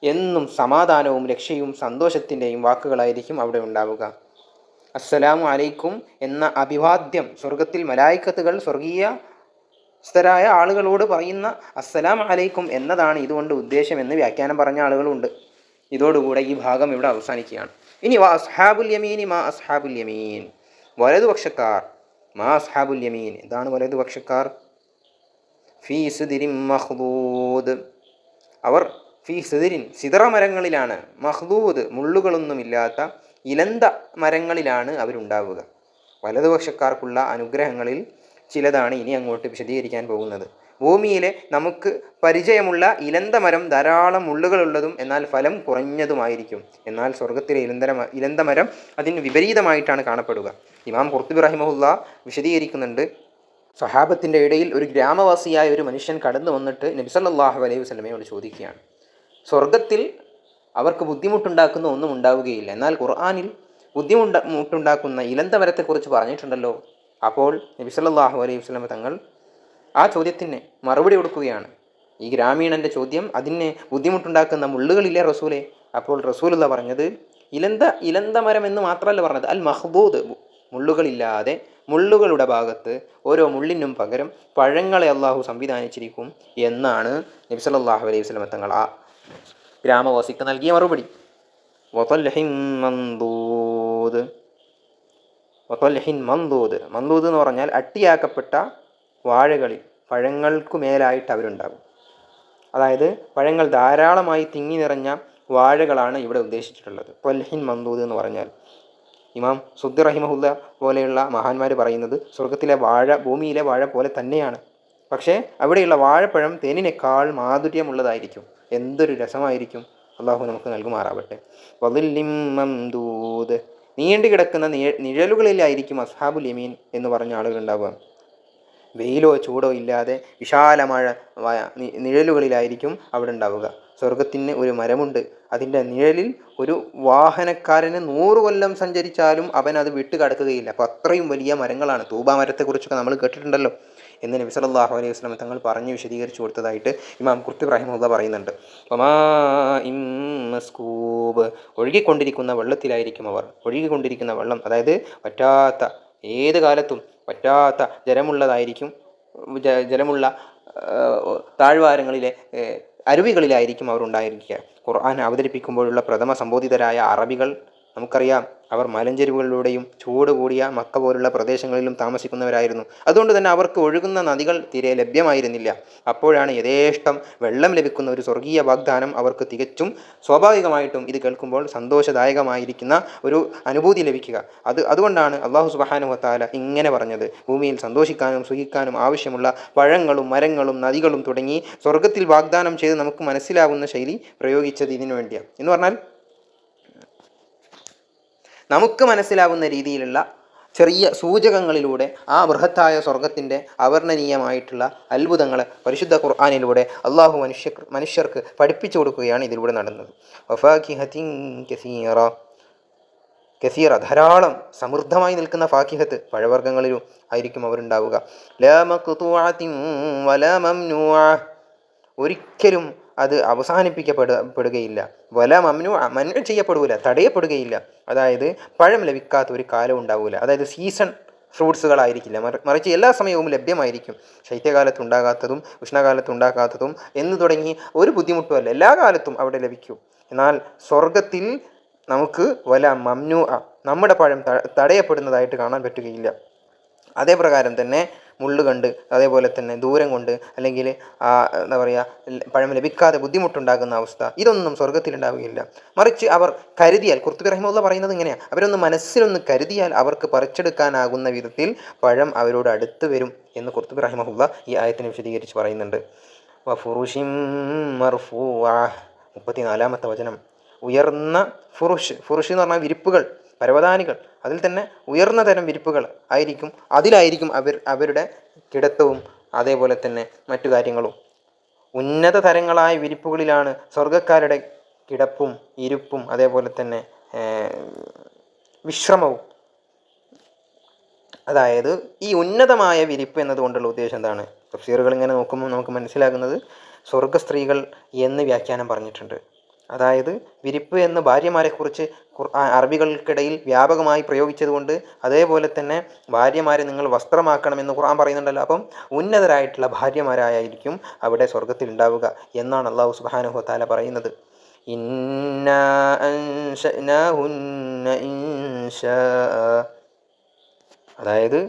എന്നും സമാധാനവും രക്ഷയും സന്തോഷത്തിൻ്റെയും വാക്കുകളായിരിക്കും അവിടെ ഉണ്ടാവുക. അസ്സലാമു അലൈക്കും എന്ന അഭിവാദ്യം സ്വർഗത്തിൽ മലായിക്കത്തുകൾ സ്വർഗീയസ്ഥരായ ആളുകളോട് പറയുന്ന അസ്സലാമു അലൈക്കും എന്നതാണ് ഇതുകൊണ്ട് ഉദ്ദേശമെന്ന് വ്യാഖ്യാനം പറഞ്ഞ ആളുകളുണ്ട്. ഇതോടുകൂടെ ഈ ഭാഗം ഇവിടെ അവസാനിക്കുകയാണ്. ഇനി വാ അസ്ഹാബുൽ യമീനി മാ അസ്ഹാബുൽ യമീൻ, വലതുപക്ഷക്കാർ. മാ അസ്ഹാബുൽ യമീൻ, എന്താണ് വലതുപക്ഷക്കാർ? ഫീ സിദ്രിൻ മഖ്ദൂദ്, അവർ ഫീ സിദ്രിൻ സിദ്റ മരങ്ങളിലാണ്, മഖ്ദൂദ് മുള്ളുകളൊന്നുമില്ലാത്ത ഇലന്ത മരങ്ങളിലാണ് അവരുണ്ടാവുക. വലതുപക്ഷക്കാർക്കുള്ള അനുഗ്രഹങ്ങളിൽ ചിലതാണ് ഇനി അങ്ങോട്ട് വിശദീകരിക്കാൻ പോകുന്നത്. ഭൂമിയിലെ നമുക്ക് പരിചയമുള്ള ഇലന്തമരം ധാരാളം മുള്ളുകളുള്ളതും എന്നാൽ ഫലം കുറഞ്ഞതുമായിരിക്കും. എന്നാൽ സ്വർഗത്തിലെ ഇലന്തമരം അതിന് വിപരീതമായിട്ടാണ് കാണപ്പെടുക. ഇമാം ഖുർത്തുബി റഹിമഹുല്ല വിശദീകരിക്കുന്നുണ്ട്, സ്വഹാബത്തിൻ്റെ ഇടയിൽ ഒരു ഗ്രാമവാസിയായ ഒരു മനുഷ്യൻ കടന്നു വന്നിട്ട് നബി സല്ലല്ലാഹു അലൈഹി വസല്ലമയോട് ചോദിക്കുകയാണ്, സ്വർഗത്തിൽ അവർക്ക് ബുദ്ധിമുട്ടുണ്ടാക്കുന്ന ഒന്നും ഉണ്ടാവുകയില്ല, എന്നാൽ ഖുർആനിൽ ബുദ്ധിമുട്ടുണ്ടാക്കുന്ന ഇലന്തമരത്തെക്കുറിച്ച് പറഞ്ഞിട്ടുണ്ടല്ലോ. അപ്പോൾ നബി സല്ലല്ലാഹു അലൈഹി വസല്ലമ തങ്ങൾ ആ ചോദ്യത്തിന് മറുപടി കൊടുക്കുകയാണ്. ഈ ഗ്രാമീണൻ്റെ ചോദ്യം, അതിന് ബുദ്ധിമുട്ടുണ്ടാക്കുന്ന മുള്ളുകളില്ലേ റസൂലെ? അപ്പോൾ റസൂലുള്ള പറഞ്ഞത് ഇലന്തമരം എന്ന് മാത്രമല്ല പറഞ്ഞത്, അൽ മഹ്ബൂദ്, മുള്ളുകളില്ലാതെ മുള്ളുകളുടെ ഭാഗത്ത് ഓരോ മുള്ളിനും പകരം പഴങ്ങളെ അള്ളാഹു സംവിധാനിച്ചിരിക്കും എന്നാണ് നബി സല്ലല്ലാഹു അലൈഹി വസല്ലമ തങ്ങൾ ആ ഗ്രാമവാസിക്ക് നൽകിയ മറുപടി. വതൽഹിൻ മന്ദൂദ്, വതൽഹിൻ മന്ദൂദ്, മന്ദൂദ് എന്ന് പറഞ്ഞാൽ അട്ടിയാക്കപ്പെട്ട വാഴകളിൽ പഴങ്ങൾക്കു മേലായിട്ട് അവരുണ്ടാകും. അതായത് പഴങ്ങൾ ധാരാളമായി തിങ്ങി നിറഞ്ഞ വാഴകളാണ് ഇവിടെ ഉദ്ദേശിച്ചിട്ടുള്ളത്. ത്വൽഹിൻ മന്ദൂദ് എന്ന് പറഞ്ഞാൽ ഇമാം സുദ്ദി റഹിമഹുല്ല പോലെയുള്ള മഹാന്മാർ പറയുന്നത് സ്വർഗത്തിലെ വാഴ ഭൂമിയിലെ വാഴ പോലെ തന്നെയാണ്. പക്ഷേ അവിടെയുള്ള വാഴപ്പഴം തേനിനേക്കാൾ മാധുര്യമുള്ളതായിരിക്കും. എന്തൊരു രസമായിരിക്കും! അള്ളാഹു നമുക്ക് നൽകുമാറാവട്ടെ. വദില്ലിൻ മംദൂദ്, നീണ്ടു കിടക്കുന്ന നിഴലുകളിലായിരിക്കും അസ്ഹാബുൽ യമീൻ എന്ന് പറഞ്ഞ ആളുകൾ ഉണ്ടാവുക. വെയിലോ ചൂടോ ഇല്ലാതെ വിശാലമായ നിഴലുകളിലായിരിക്കും അവിടെ ഉണ്ടാവുക. സ്വർഗത്തിന് ഒരു മരമുണ്ട്, അതിൻ്റെ നിഴലിൽ ഒരു വാഹനക്കാരന് 100 കൊല്ലം സഞ്ചരിച്ചാലും അവൻ അത് വിട്ട് കടക്കുകയില്ല. അപ്പോൾ അത്രയും വലിയ മരങ്ങളാണ്. തൂബ മരത്തെക്കുറിച്ചൊക്കെ നമ്മൾ കേട്ടിട്ടുണ്ടല്ലോ എന്ന് നബി സല്ലല്ലാഹു അലൈഹി വസല്ലം തങ്ങൾ പറഞ്ഞ് വിശദീകരിച്ചു കൊടുത്തതായിട്ട് ഇമാം ഖുർത്തുബി റഹിമഹുല്ലാഹ് പറയുന്നുണ്ട്. വമാഇൻ മസ്കൂബ്, ഒഴുകിക്കൊണ്ടിരിക്കുന്ന വെള്ളത്തിലായിരിക്കും അവർ. ഒഴുകിക്കൊണ്ടിരിക്കുന്ന വെള്ളം, അതായത് വറ്റാത്ത, ഏത് കാലത്തും വറ്റാത്ത ജലമുള്ളതായിരിക്കും. ജലമുള്ള താഴ്വാരങ്ങളിലെ അരുവികളിലായിരിക്കും അവർ ഉണ്ടായിരിക്കുക. ഖുർആൻ അവതരിപ്പിക്കുമ്പോഴുള്ള പ്രഥമ സംബോധിതരായ അറബികൾ നമുക്കറിയാം, അവർ മലഞ്ചെരുവുകളിലൂടെയും ചൂട് കൂടിയ മക്ക പോലുള്ള പ്രദേശങ്ങളിലും താമസിക്കുന്നവരായിരുന്നു. അതുകൊണ്ട് തന്നെ അവർക്ക് ഒഴുകുന്ന നദികൾ തീരെ ലഭ്യമായിരുന്നില്ല. അപ്പോഴാണ് യഥേഷ്ടം വെള്ളം ലഭിക്കുന്ന ഒരു സ്വർഗീയ വാഗ്ദാനം അവർക്ക് തികച്ചും സ്വാഭാവികമായിട്ടും ഇത് കേൾക്കുമ്പോൾ സന്തോഷദായകമായിരിക്കുന്ന ഒരു അനുഭൂതി ലഭിക്കുക. അതുകൊണ്ടാണ് അള്ളാഹു സുബ്ഹാനഹു വ തആല ഇങ്ങനെ പറഞ്ഞത്, ഭൂമിയിൽ സന്തോഷിക്കാനും സുഖിക്കാനും ആവശ്യമുള്ള പഴങ്ങളും മരങ്ങളും നദികളും തുടങ്ങി സ്വർഗത്തിൽ വാഗ്ദാനം ചെയ്ത് നമുക്ക് മനസ്സിലാകുന്ന ശൈലി പ്രയോഗിച്ചത് ഇതിനു വേണ്ടിയാണ്. എന്ന് പറഞ്ഞാൽ നമുക്ക് മനസ്സിലാവുന്ന രീതിയിലുള്ള ചെറിയ സൂചകങ്ങളിലൂടെ ആ ബൃഹത്തായ സ്വർഗത്തിൻ്റെ അവർണ്ണനീയമായിട്ടുള്ള അത്ഭുതങ്ങളെ പരിശുദ്ധ ഖുർആനിലൂടെ അള്ളാഹു മനുഷ്യർക്ക് പഠിപ്പിച്ചു കൊടുക്കുകയാണ് ഇതിലൂടെ നടന്നത്. വഫാകിഹത്തിൻ കസീറ, ധാരാളം സമൃദ്ധമായി നിൽക്കുന്ന ഫാക്കിഹത്ത്, പഴവർഗ്ഗങ്ങളിലും ആയിരിക്കും അവരുണ്ടാവുക. ലാ മഖ്തൂഅത്തിൻ വലാ മംനൂഅ, ഒരിക്കലും അത് അവസാനിപ്പിക്കപ്പെടുകയില്ല. വല മന്നു ചെയ്യപ്പെടില്ല, തടയപ്പെടുകയില്ല. അതായത് പഴം ലഭിക്കാത്ത ഒരു കാലം ഉണ്ടാവില്ല. അതായത് സീസൺ ഫ്രൂട്ട്സുകളായിരിക്കില്ല, മറിച്ച് എല്ലാ സമയവും ലഭ്യമായിരിക്കും. ശൈത്യകാലത്ത് ഉണ്ടാകാത്തതും ഉഷ്ണകാലത്ത് ഉണ്ടാകാത്തതും എന്ന് തുടങ്ങി ഒരു ബുദ്ധിമുട്ടുമല്ല, എല്ലാ കാലത്തും അവിടെ ലഭിക്കും. എന്നാൽ സ്വർഗത്തിൽ നമുക്ക് വല മംനു, നമ്മുടെ പഴം തടയപ്പെടുന്നതായിട്ട് കാണാൻ പറ്റുകയില്ല. അതേ പ്രകാരം തന്നെ മുള്ളു കണ്ട്, അതേപോലെ തന്നെ ദൂരം കൊണ്ട്, അല്ലെങ്കിൽ എന്താ പറയുക, പഴം ലഭിക്കാതെ ബുദ്ധിമുട്ടുണ്ടാകുന്ന അവസ്ഥ, ഇതൊന്നും സ്വർഗത്തിലുണ്ടാവുകയില്ല. മറിച്ച് അവർ കരുതിയാൽ, ഖുർത്തുബി റഹിമഹുല്ലാഹ് പറയുന്നത് ഇങ്ങനെയാണ്, അവരൊന്ന് മനസ്സിലൊന്ന് കരുതിയാൽ അവർക്ക് പറിച്ചെടുക്കാനാകുന്ന വിധത്തിൽ പഴം അവരോട് അടുത്ത് വരും എന്ന് ഖുർത്തുബി റഹിമഹുല്ലാഹ് ഈ ആയത്തിനെ വിശദീകരിച്ച് പറയുന്നുണ്ട്. വഫുറുഷിൻ മർഫൂഅ, 34-ാമത്തെ വചനം. ഉയർന്ന ഫുറുഷ് എന്ന് പറഞ്ഞാൽ വിരിപ്പുകൾ, പരവതാനികൾ, അതിൽ തന്നെ ഉയർന്ന തരം വിരിപ്പുകൾ ആയിരിക്കും. അതിലായിരിക്കും അവരുടെ കിടത്തവും അതേപോലെ തന്നെ മറ്റു കാര്യങ്ങളും. ഉന്നത തരങ്ങളായ വിരിപ്പുകളിലാണ് സ്വർഗക്കാരുടെ കിടപ്പും ഇരുപ്പും അതേപോലെ തന്നെ വിശ്രമവും. അതായത് ഈ ഉന്നതമായ വിരിപ്പ് എന്നതുകൊണ്ടുള്ള ഉദ്ദേശം എന്താണ്? തഫ്സീറുകൾ ഇങ്ങനെ നോക്കുമ്പോൾ നമുക്ക് മനസ്സിലാകുന്നത്, സ്വർഗ സ്ത്രീകൾ എന്ന് വ്യാഖ്യാനം പറഞ്ഞിട്ടുണ്ട്. അതായത് വിരിപ്പ് എന്ന് ഭാര്യമാരെക്കുറിച്ച് അറബികൾക്കിടയിൽ വ്യാപകമായി പ്രയോഗിച്ചതുകൊണ്ട്, അതേപോലെ തന്നെ ഭാര്യമാരെ നിങ്ങൾ വസ്ത്രമാക്കണമെന്ന് ഖുർആൻ പറയുന്നുണ്ടല്ലോ. അപ്പം ഉന്നതരായിട്ടുള്ള ഭാര്യമാരായിരിക്കും അവിടെ സ്വർഗത്തിൽ ഉണ്ടാവുക എന്നാണ് അല്ലാഹു സുബ്ഹാനഹു വ തആല പറയുന്നത്. ഇന്നാ അൻശഅനാഹുന്ന ഇൻശാഅ, അതായത്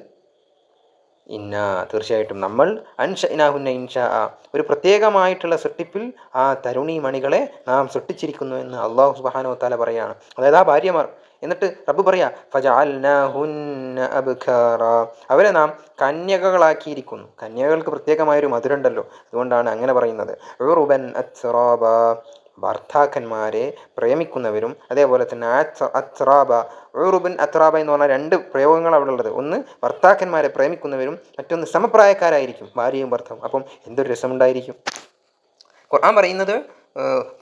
തീർച്ചയായിട്ടും നമ്മൾ അൻശഅനാഹുന്ന ഇൻശാഅ, ഒരു പ്രത്യേകമായിട്ടുള്ള സൃഷ്ടിപ്പിൽ ആ തരുണീമണികളെ നാം സൃഷ്ടിച്ചിരിക്കുന്നു എന്ന് അല്ലാഹു സുബ്ഹാനഹു വ തആല പറയുകയാണ്. അതായത് ആ ഭാര്യമാർ എന്നിട്ട് റബ്ബ് പറയാ ഫജഅൽനാഹുന്ന അബ്കാറ, അവരെ നാം കന്യകകളാക്കിയിരിക്കുന്നു. കന്യകകൾക്ക് പ്രത്യേകമായൊരു മധുരമുണ്ടല്ലോ, അതുകൊണ്ടാണ് അങ്ങനെ പറയുന്നത്. ഉറുബൻ അത്റാബ, ഭർത്താക്കന്മാരെ പ്രേമിക്കുന്നവരും, അതേപോലെ തന്നെ അത്റാബ. ഉറുബൻ അത്റാബ എന്ന് പറഞ്ഞാൽ രണ്ട് പ്രയോഗങ്ങൾ അവിടെ ഉള്ളത്. ഒന്ന് ഭർത്താക്കന്മാരെ പ്രേമിക്കുന്നവരും, മറ്റൊന്ന് സമപ്രായക്കാരായിരിക്കും ഭാര്യയും ഭർത്താവും. അപ്പം എന്തൊരു രസമുണ്ടായിരിക്കും. ഖുർആൻ പറയുന്നത്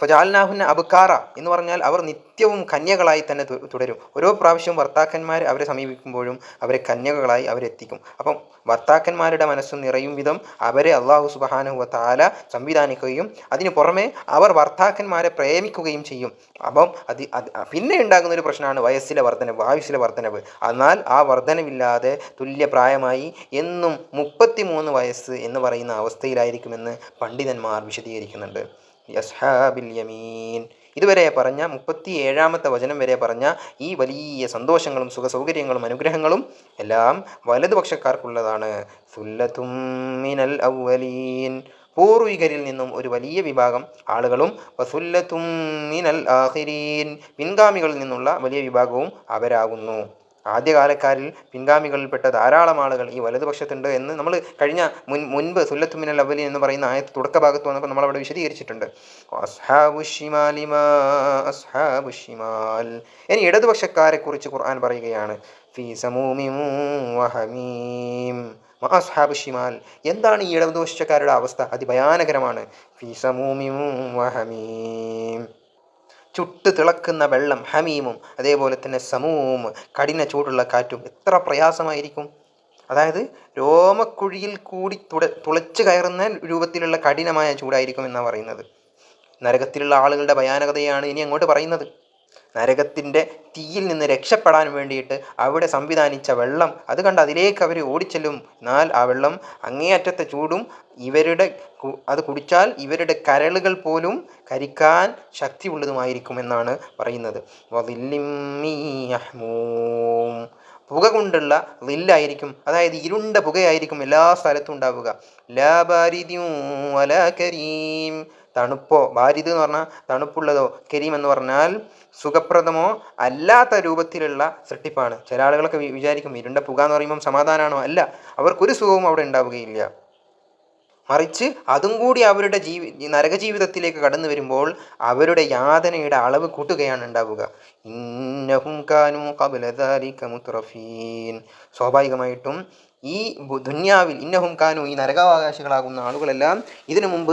ഫജാൽനാഹുന്ന അബ്കാറ എന്ന് പറഞ്ഞാൽ അവർ നിത്യവും കന്യകളായി തന്നെ തുടരും. ഓരോ പ്രാവശ്യവും ഭർത്താക്കന്മാർ അവരെ സമീപിക്കുമ്പോഴും അവരെ കന്യകകളായി അവരെത്തിക്കും. അപ്പം ഭർത്താക്കന്മാരുടെ മനസ്സും നിറയും വിധം അവരെ അള്ളാഹു സുബ്ഹാനഹു വ തആല സംവിധാനിക്കുകയും അതിന് പുറമെ അവർ ഭർത്താക്കന്മാരെ പ്രേമിക്കുകയും ചെയ്യും. അപ്പം പിന്നെ ഉണ്ടാകുന്ന ഒരു പ്രശ്നമാണ് വയസ്സിലെ വർധനവ്, ആയുസ്സിലെ വർധനവ്. എന്നാൽ ആ വർധനവില്ലാതെ തുല്യപ്രായമായി എന്നും 33 വയസ്സ് എന്ന് പറയുന്ന അവസ്ഥയിലായിരിക്കുമെന്ന് പണ്ഡിതന്മാർ വിശദീകരിക്കുന്നുണ്ട്. അസ്ഹാബിൽ യമീൻ ഇതുവരെ പറഞ്ഞ 37-ാമത്തെ വചനം വരെ പറഞ്ഞ ഈ വലിയ സന്തോഷങ്ങളും സുഖ സൗകര്യങ്ങളും അനുഗ്രഹങ്ങളും എല്ലാം വലതുപക്ഷക്കാർക്കുള്ളതാണ്. സുല്ലത്തും മിനൽ അവ്വലീൻ, പൂർവികരിൽ നിന്നും ഒരു വലിയ വിഭാഗം ആളുകളും, വസുല്ലത്തും മിനൽ ആഖിരീൻ, പിൻഗാമികളിൽ നിന്നുള്ള വലിയ വിഭാഗവും അവരാകുന്നു. ആദ്യകാലക്കാരിൽ പിൻഗാമികളിൽപ്പെട്ട ധാരാളം ആളുകൾ ഈ വലതുപക്ഷത്തുണ്ട് എന്ന് നമ്മൾ മുൻപ് സുല്ലത്തു മിനൽ അവ്വലീൻ എന്ന് പറയുന്ന ആയത്ത് തുടക്ക ഭാഗത്ത് വന്നപ്പോൾ നമ്മളവിടെ വിശദീകരിച്ചിട്ടുണ്ട്. ഇനി ഇടതുപക്ഷക്കാരെ കുറിച്ച് ഖുർആൻ പറയുകയാണ്. ഫീ സമൂമിൻ വഹമീം. അസ്ഹാബു ഷിമാൽ, എന്താണ് ഈ ഇടതുപക്ഷക്കാരുടെ അവസ്ഥ? അതിഭയാനകരമാണ്. ഫീ സമൂമിൻ വഹമീം, ചുട്ട് തിളക്കുന്ന വെള്ളം, ഹമീമും അതേപോലെ തന്നെ സമൂം, കഠിന ചൂടുള്ള കാറ്റും. എത്ര പ്രയാസമായിരിക്കും. അതായത് രോമക്കുഴിയിൽ കൂടി തുളച്ചു കയറുന്ന രൂപത്തിലുള്ള കഠിനമായ ചൂടായിരിക്കും എന്നാണ് പറയുന്നത്. നരകത്തിലുള്ള ആളുകളുടെ ഭയാനകതയാണ് ഇനി അങ്ങോട്ട് പറയുന്നത്. നരകത്തിൻ്റെ തീയിൽ നിന്ന് രക്ഷപ്പെടാൻ വേണ്ടിയിട്ട് അവിടെ സംവിധാനിച്ച വെള്ളം അത് കണ്ട് അതിലേക്ക് അവർ ഓടിച്ചെല്ലും. എന്നാൽ ആ വെള്ളം അങ്ങേയറ്റത്തെ ചൂടും അത് കുടിച്ചാൽ ഇവരുടെ കരളുകൾ പോലും കരിക്കാൻ ശക്തിയുള്ളതുമായിരിക്കുമെന്നാണ് പറയുന്നത്. പുക കൊണ്ടുള്ള വില്ലായിരിക്കും, അതായത് ഇരുണ്ട പുകയായിരിക്കും എല്ലാ സ്ഥലത്തും ഉണ്ടാവുക. ലാ ബാരിദിൻ വലാ കരീം, തണുപ്പോ, ബാരിദ് എന്ന് പറഞ്ഞാൽ തണുപ്പുള്ളതോ, കരീം എന്ന് പറഞ്ഞാൽ സുഖപ്രദമോ അല്ലാത്ത രൂപത്തിലുള്ള സൃഷ്ടിപ്പാണ്. ചില ആളുകളൊക്കെ വിചാരിക്കും ഇരുണ്ട പുക എന്ന് പറയുമ്പം സമാധാനമാണോ? അല്ല, അവർക്കൊരു സുഖവും അവിടെ ഉണ്ടാവുകയില്ല. മറിച്ച് അതും കൂടി അവരുടെ നരക ജീവിതത്തിലേക്ക് കടന്നു വരുമ്പോൾ അവരുടെ യാതനയുടെ അളവ് കൂട്ടുകയാണ് ഉണ്ടാവുക. ഇന്നഹും കാനൂ ഖബ്ല ദാലിക മുത്രഫീൻ, സ്വാഭാവികമായിട്ടും ഈ ദുന്യാവിൽ ഇന്നഹും കാനു, ഈ നരകാവകാശികളാകുന്ന ആളുകളെല്ലാം ഇതിനു മുമ്പ്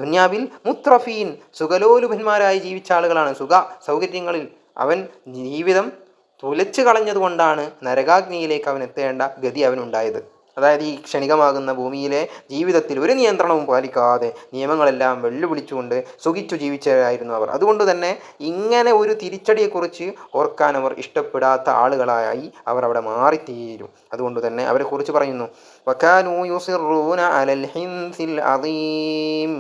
ദുന്യാവിൽ മുത്രഫീൻ, സുഖലോലുഭന്മാരായി ജീവിച്ച ആളുകളാണ്. സുഖ സൗകര്യങ്ങളിൽ അവൻ ജീവിതം തുലച്ചു കളഞ്ഞതുകൊണ്ടാണ് നരകാഗ്നിയിലേക്ക് അവൻ എത്തേണ്ട ഗതി അവനുണ്ടായത്. അതായത് ഈ ക്ഷണികമാകുന്ന ഭൂമിയിലെ ജീവിതത്തിൽ ഒരു നിയന്ത്രണവും പാലിക്കാതെ നിയമങ്ങളെല്ലാം വെല്ലുവിളിച്ചുകൊണ്ട് സുഖിച്ചു ജീവിച്ചവരായിരുന്നു അവർ. അതുകൊണ്ട് തന്നെ ഇങ്ങനെ ഒരു തിരിച്ചടിയെക്കുറിച്ച് ഓർക്കാൻ അവർ ഇഷ്ടപ്പെടാത്ത ആളുകളായി അവർ അവിടെ മാറിത്തീരും. അതുകൊണ്ട് തന്നെ അവരെ കുറിച്ച് പറയുന്നു, വകാനൂ യുസിറൂന അലൽ ഹിൻസിൽ അദീം.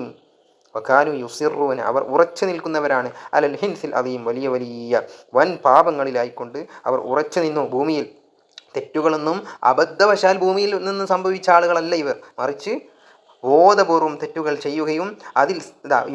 വകാനു യുസിറൂന, അവർ ഉറച്ചു നിൽക്കുന്നവരാണ്, അലൽ ഹിൻസിൽ അദീം, വലിയ വലിയ വൻ പാപങ്ങളിലായിക്കൊണ്ട് അവർ ഉറച്ചു നിന്നു. ഭൂമിയിൽ തെറ്റുകളൊന്നും അബദ്ധവശാൽ ഭൂമിയിൽ നിന്ന് സംഭവിച്ച ആളുകളല്ല ഇവർ, മറിച്ച് ബോധപൂർവം തെറ്റുകൾ ചെയ്യുകയും അതിൽ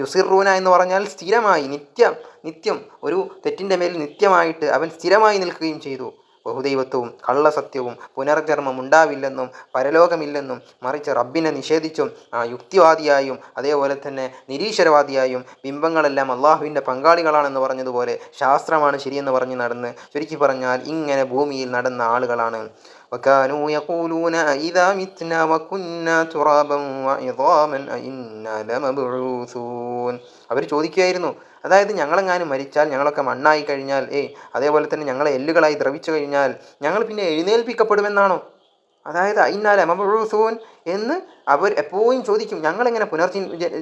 യുസിറൂന എന്ന് പറഞ്ഞാൽ സ്ഥിരമായി നിത്യം ഒരു തെറ്റിൻ്റെ മേൽ നിത്യമായിട്ട് അവൻ സ്ഥിരമായി നിൽക്കുകയും ചെയ്തു. ബഹുദൈവത്വവും കള്ളസത്യവും പുനർജന്മം ഉണ്ടാവില്ലെന്നും പരലോകമില്ലെന്നും മറിച്ച് റബ്ബിനെ നിഷേധിച്ചും യുക്തിവാദിയായും അതേപോലെ തന്നെ നിരീശ്വരവാദിയായും ബിംബങ്ങളെല്ലാം അള്ളാഹുവിൻ്റെ പങ്കാളികളാണെന്ന് പറഞ്ഞതുപോലെ ശാസ്ത്രമാണ് ശരിയെന്ന് പറഞ്ഞ് നടന്ന്, ചുരുക്കി പറഞ്ഞാൽ ഇങ്ങനെ ഭൂമിയിൽ നടന്ന ആളുകളാണ്. وكانوا يقولون إذا متنا وكنا ترابا وعظاما أئنا لمبعوثون. അവർ ചോദിക്കുകയായിരുന്നു, അതായത് ഞങ്ങളെങ്ങാനും മരിച്ചാൽ, ഞങ്ങളൊക്കെ മണ്ണായി കഴിഞ്ഞാൽ, അതേപോലെ തന്നെ ഞങ്ങളെ എല്ലുകളായി ദ്രവിച്ചു കഴിഞ്ഞാൽ ഞങ്ങൾ പിന്നെ എഴുന്നേൽപ്പിക്കപ്പെടുമെന്നാണോ? അതായത് അയിന്നാല മബഊസൂൻ എന്ന് അവർ എപ്പോഴും ചോദിക്കും. ഞങ്ങളെങ്ങനെ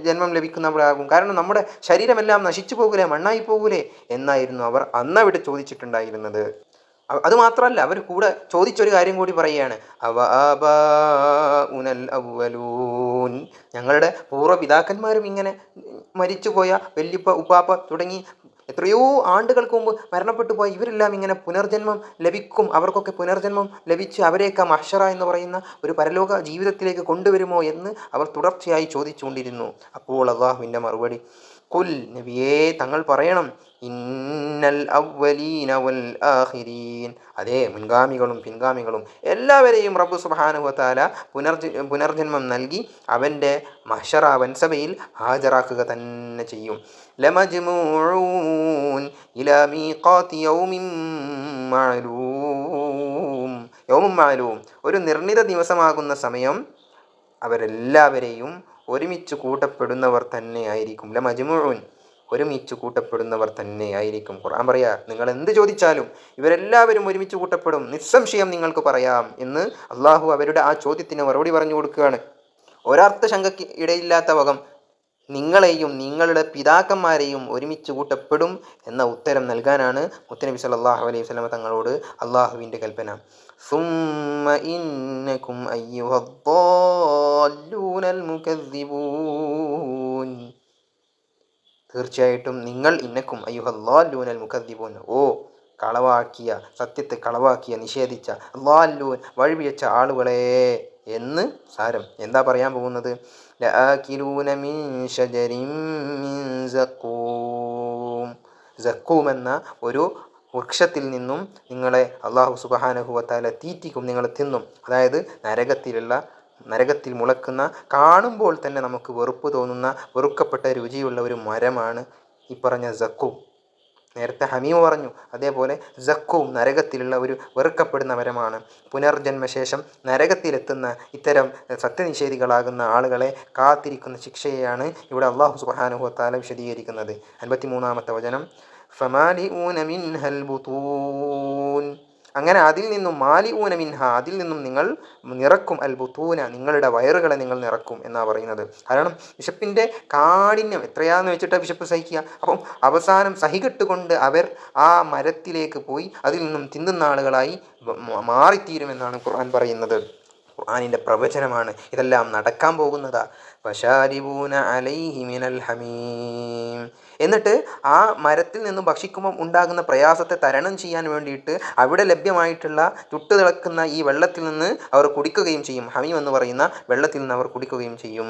ജന്മം ലഭിക്കുന്നവരാകും? കാരണം നമ്മുടെ ശരീരമെല്ലാം നശിച്ചു പോകൂലേ, മണ്ണായി പോകൂലേ എന്നായിരുന്നു അവർ അന്നവിടെ ചോദിച്ചിട്ടുണ്ടായിരുന്നത്. അതുമാത്രമല്ല, അവർ കൂടെ ചോദിച്ചൊരു കാര്യം കൂടി പറയുകയാണ്, ഞങ്ങളുടെ പൂർവ്വപിതാക്കന്മാരും ഇങ്ങനെ മരിച്ചുപോയ വല്യപ്പ ഉപ്പാപ്പ തുടങ്ങി എത്രയോ ആണ്ടുകൾക്ക് മുമ്പ് മരണപ്പെട്ടു പോയ ഇവരെല്ലാം ഇങ്ങനെ പുനർജന്മം ലഭിക്കും, അവർക്കൊക്കെ പുനർജന്മം ലഭിച്ച് അവരെയൊക്കെ മഹ്ശറ എന്ന് പറയുന്ന ഒരു പരലോക ജീവിതത്തിലേക്ക് കൊണ്ടുവരുമോ എന്ന് അവർ തുടർച്ചയായി ചോദിച്ചുകൊണ്ടിരുന്നു. അപ്പോൾ അല്ലാഹുവിൻ്റെ മറുപടി, ഖുൽ നബിയേ തങ്ങൾ പറയണം, ഇന്നൽ അവ്വലീന വൽ ആഖിരീൻ, അതേ മുൻഗാമികളും പിൻഗാമികളും എല്ലാവരെയും റബ്ബ് സുബ്ഹാനഹു വ തആല പുനർജന്മം നൽകി അവൻ്റെ മഹ്ശറ വൻസഭയിൽ ഹാജരാക്കുക തന്നെ ചെയ്യും. ലമജ്മൂഊൻ ഇലാ മീഖാതി യൗമിൻ മഅലൂം, യൗമുൻ മഅലൂം, ഒരു നിർണിത ദിവസമാകുന്ന സമയം അവരെല്ലാവരെയും ഒരുമിച്ച് കൂട്ടപ്പെടുന്നവർ തന്നെ ആയിരിക്കും. ലമജ്മൂഊൻ, ഒരുമിച്ച് കൂട്ടപ്പെടുന്നവർ തന്നെ ആയിരിക്കും. ഖുർആൻ പറയാ, നിങ്ങൾ എന്ത് ചോദിച്ചാലും ഇവരെല്ലാവരും ഒരുമിച്ച് കൂട്ടപ്പെടും, നിസ്സംശയം നിങ്ങൾക്ക് പറയാം എന്ന് അള്ളാഹു അവരുടെ ആ ചോദ്യത്തിന് മറുപടി പറഞ്ഞു കൊടുക്കുകയാണ്. ഒരർത്ഥ ശങ്കയ്ക്ക് ഇടയില്ലാത്ത വകം നിങ്ങളെയും നിങ്ങളുടെ പിതാക്കന്മാരെയും ഒരുമിച്ച് കൂട്ടപ്പെടും എന്ന ഉത്തരം നൽകാനാണ് മുത്തനബി സല്ലല്ലാഹു അലൈഹി വസല്ലം തങ്ങളോട് അള്ളാഹുവിൻ്റെ കൽപ്പന. സുമ്മ ഇന്നകും അയ്യുഹദ്ദാല്ലൂനൽ മുകദ്ദിബൂൻ, തീർച്ചയായിട്ടും നിങ്ങൾ ഇന്നക്കും അയ്യുഹദ്ദാല്ലൂനൽ മുകദ്ദിബൂൻ, ഓ കളവാക്കിയ, സത്യത്തെ കളവാക്കിയ, നിഷേധിച്ച, ളാല്ലൂൻ വഴിപിഴച്ച ആളുകളെ എന്ന് സാരം. എന്താ പറയാൻ പോകുന്നത്? ലആകിലൂന മിൻ ശജരിൻ മിൻ സഖൂം, സഖൂം എന്ന ഒരു വൃക്ഷത്തിൽ നിന്നും നിങ്ങളെ അള്ളാഹു സുബ്ഹാനഹു വ തആല തീറ്റിക്കും, നിങ്ങൾ തിന്നും. അതായത് നരകത്തിൽ മുളക്കുന്ന, കാണുമ്പോൾ തന്നെ നമുക്ക് വെറുപ്പ് തോന്നുന്ന, വെറുക്കപ്പെട്ട രുചിയുള്ള ഒരു മരമാണ് ഈ പറഞ്ഞ സഖൂം. നേരത്തെ ഹമീമ പറഞ്ഞു, അതേപോലെ സഖൂം നരകത്തിലുള്ള ഒരു വെറുക്കപ്പെടുന്ന മരമാണ്. പുനർജന്മശേഷം നരകത്തിലെത്തുന്ന ഇത്തരം സത്യനിഷേധികളാകുന്ന ആളുകളെ കാത്തിരിക്കുന്ന ശിക്ഷയെയാണ് ഇവിടെ അള്ളാഹു സുബ്ഹാനഹു വ തആല വിശദീകരിക്കുന്നത്. 53-ാമത്തെ വചനം, ഫമാലിഊന മിൻഹൽ ബുതൂൻ, അങ്ങനെ അതിൽ നിന്നും, മാലിഊന മിൻഹ, അതിൽ നിന്നും നിങ്ങൾ നിറക്കും, അൽ ബുതൂന, നിങ്ങളുടെ വയറുകളെ നിങ്ങൾ നിറക്കും എന്നാണ് പറയുന്നത്. കാരണം വിശപ്പിൻ്റെ കാഠിന്യം എത്രയാണെന്ന് വെച്ചിട്ടാണ് വിശപ്പ് സഹിക്കുക. അപ്പം അവസാനം സഹികെട്ടുകൊണ്ട് അവർ ആ മരത്തിലേക്ക് പോയി അതിൽ നിന്നും തിന്നുന്ന ആളുകളായി മാറിത്തീരുമെന്നാണ് ഖുർആൻ പറയുന്നത്. ഖുർആനിൻ്റെ പ്രവചനമാണ്, ഇതെല്ലാം നടക്കാൻ പോകുന്നതാ. ഫശാരിബൂന അലൈഹി മിനൽ ഹമീം, എന്നിട്ട് ആ മരത്തിൽ നിന്നും ഭക്ഷിക്കുമ്പോൾ ഉണ്ടാകുന്ന പ്രയാസത്തെ തരണം ചെയ്യാൻ വേണ്ടിയിട്ട് അവിടെ ലഭ്യമായിട്ടുള്ള ചുട്ടു തിളക്കുന്ന ഈ വെള്ളത്തിൽ നിന്ന് അവർ കുടിക്കുകയും ചെയ്യും. ഹമീം എന്ന് പറയുന്ന വെള്ളത്തിൽ നിന്ന് അവർ കുടിക്കുകയും ചെയ്യും.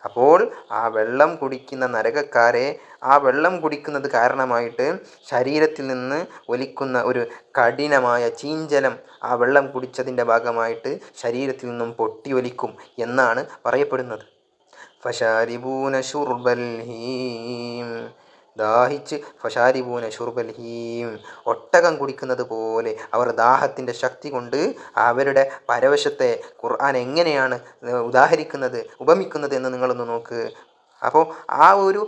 അപ്പോൾ ആ വെള്ളം കുടിക്കുന്ന നരകക്കാരെ ആ വെള്ളം കുടിക്കുന്നത് കാരണമായിട്ട് ശരീരത്തിൽ നിന്ന് ഒലിക്കുന്ന ഒരു കഠിനമായ ചീഞ്ചലം ആ വെള്ളം കുടിച്ചതിൻ്റെ ഭാഗമായിട്ട് ശരീരത്തിൽ നിന്നും പൊട്ടിയൊലിക്കും എന്നാണ് പറയപ്പെടുന്നത്. ഫശാരിബൂന ശുർബൽ ഹീം, ദാഹിച്ച്, ഫശാരിബൂന ശുർബൽ ഹീം, ഒട്ടകം കുടിക്കുന്നത് പോലെ അവർ ദാഹത്തിൻ്റെ ശക്തി കൊണ്ട് അവരുടെ പരവശത്തെ ഖുർആൻ എങ്ങനെയാണ് ഉദാഹരിക്കുന്നത്, ഉപമിക്കുന്നത് എന്ന് നിങ്ങളൊന്ന് നോക്ക്. അപ്പോൾ ആ ഒരു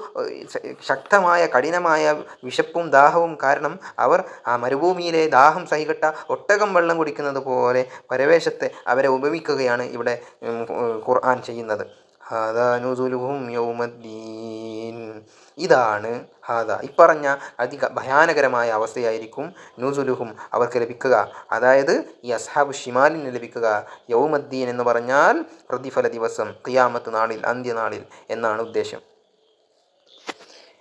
ശക്തമായ കഠിനമായ വിശപ്പും ദാഹവും കാരണം അവർ ആ മരുഭൂമിയിലെ ദാഹം സഹികെട്ട ഒട്ടകം വെള്ളം കുടിക്കുന്നത് പോലെ പരവേശത്തെ അവരെ ഉപമിക്കുകയാണ് ഇവിടെ ഖുർആൻ ചെയ്യുന്നത്. ഹാദാ നുസുലുഹും യൗമദ്ദീൻ, ഇതാണ് ഹാദാ, ഇപ്പറഞ്ഞ ഭയാനകരമായ അവസ്ഥയായിരിക്കും നുസുലുഹും അവർക്ക് ലഭിക്കുക, അതായത് ഈ അസ്ഹാബു ഷിമാലിന് ലഭിക്കുക. യൗമദ്ദീൻ എന്ന് പറഞ്ഞാൽ പ്രതിഫല ദിവസം, ഖിയാമത്ത് നാളിൽ, അന്ത്യനാളിൽ എന്നാണ് ഉദ്ദേശം.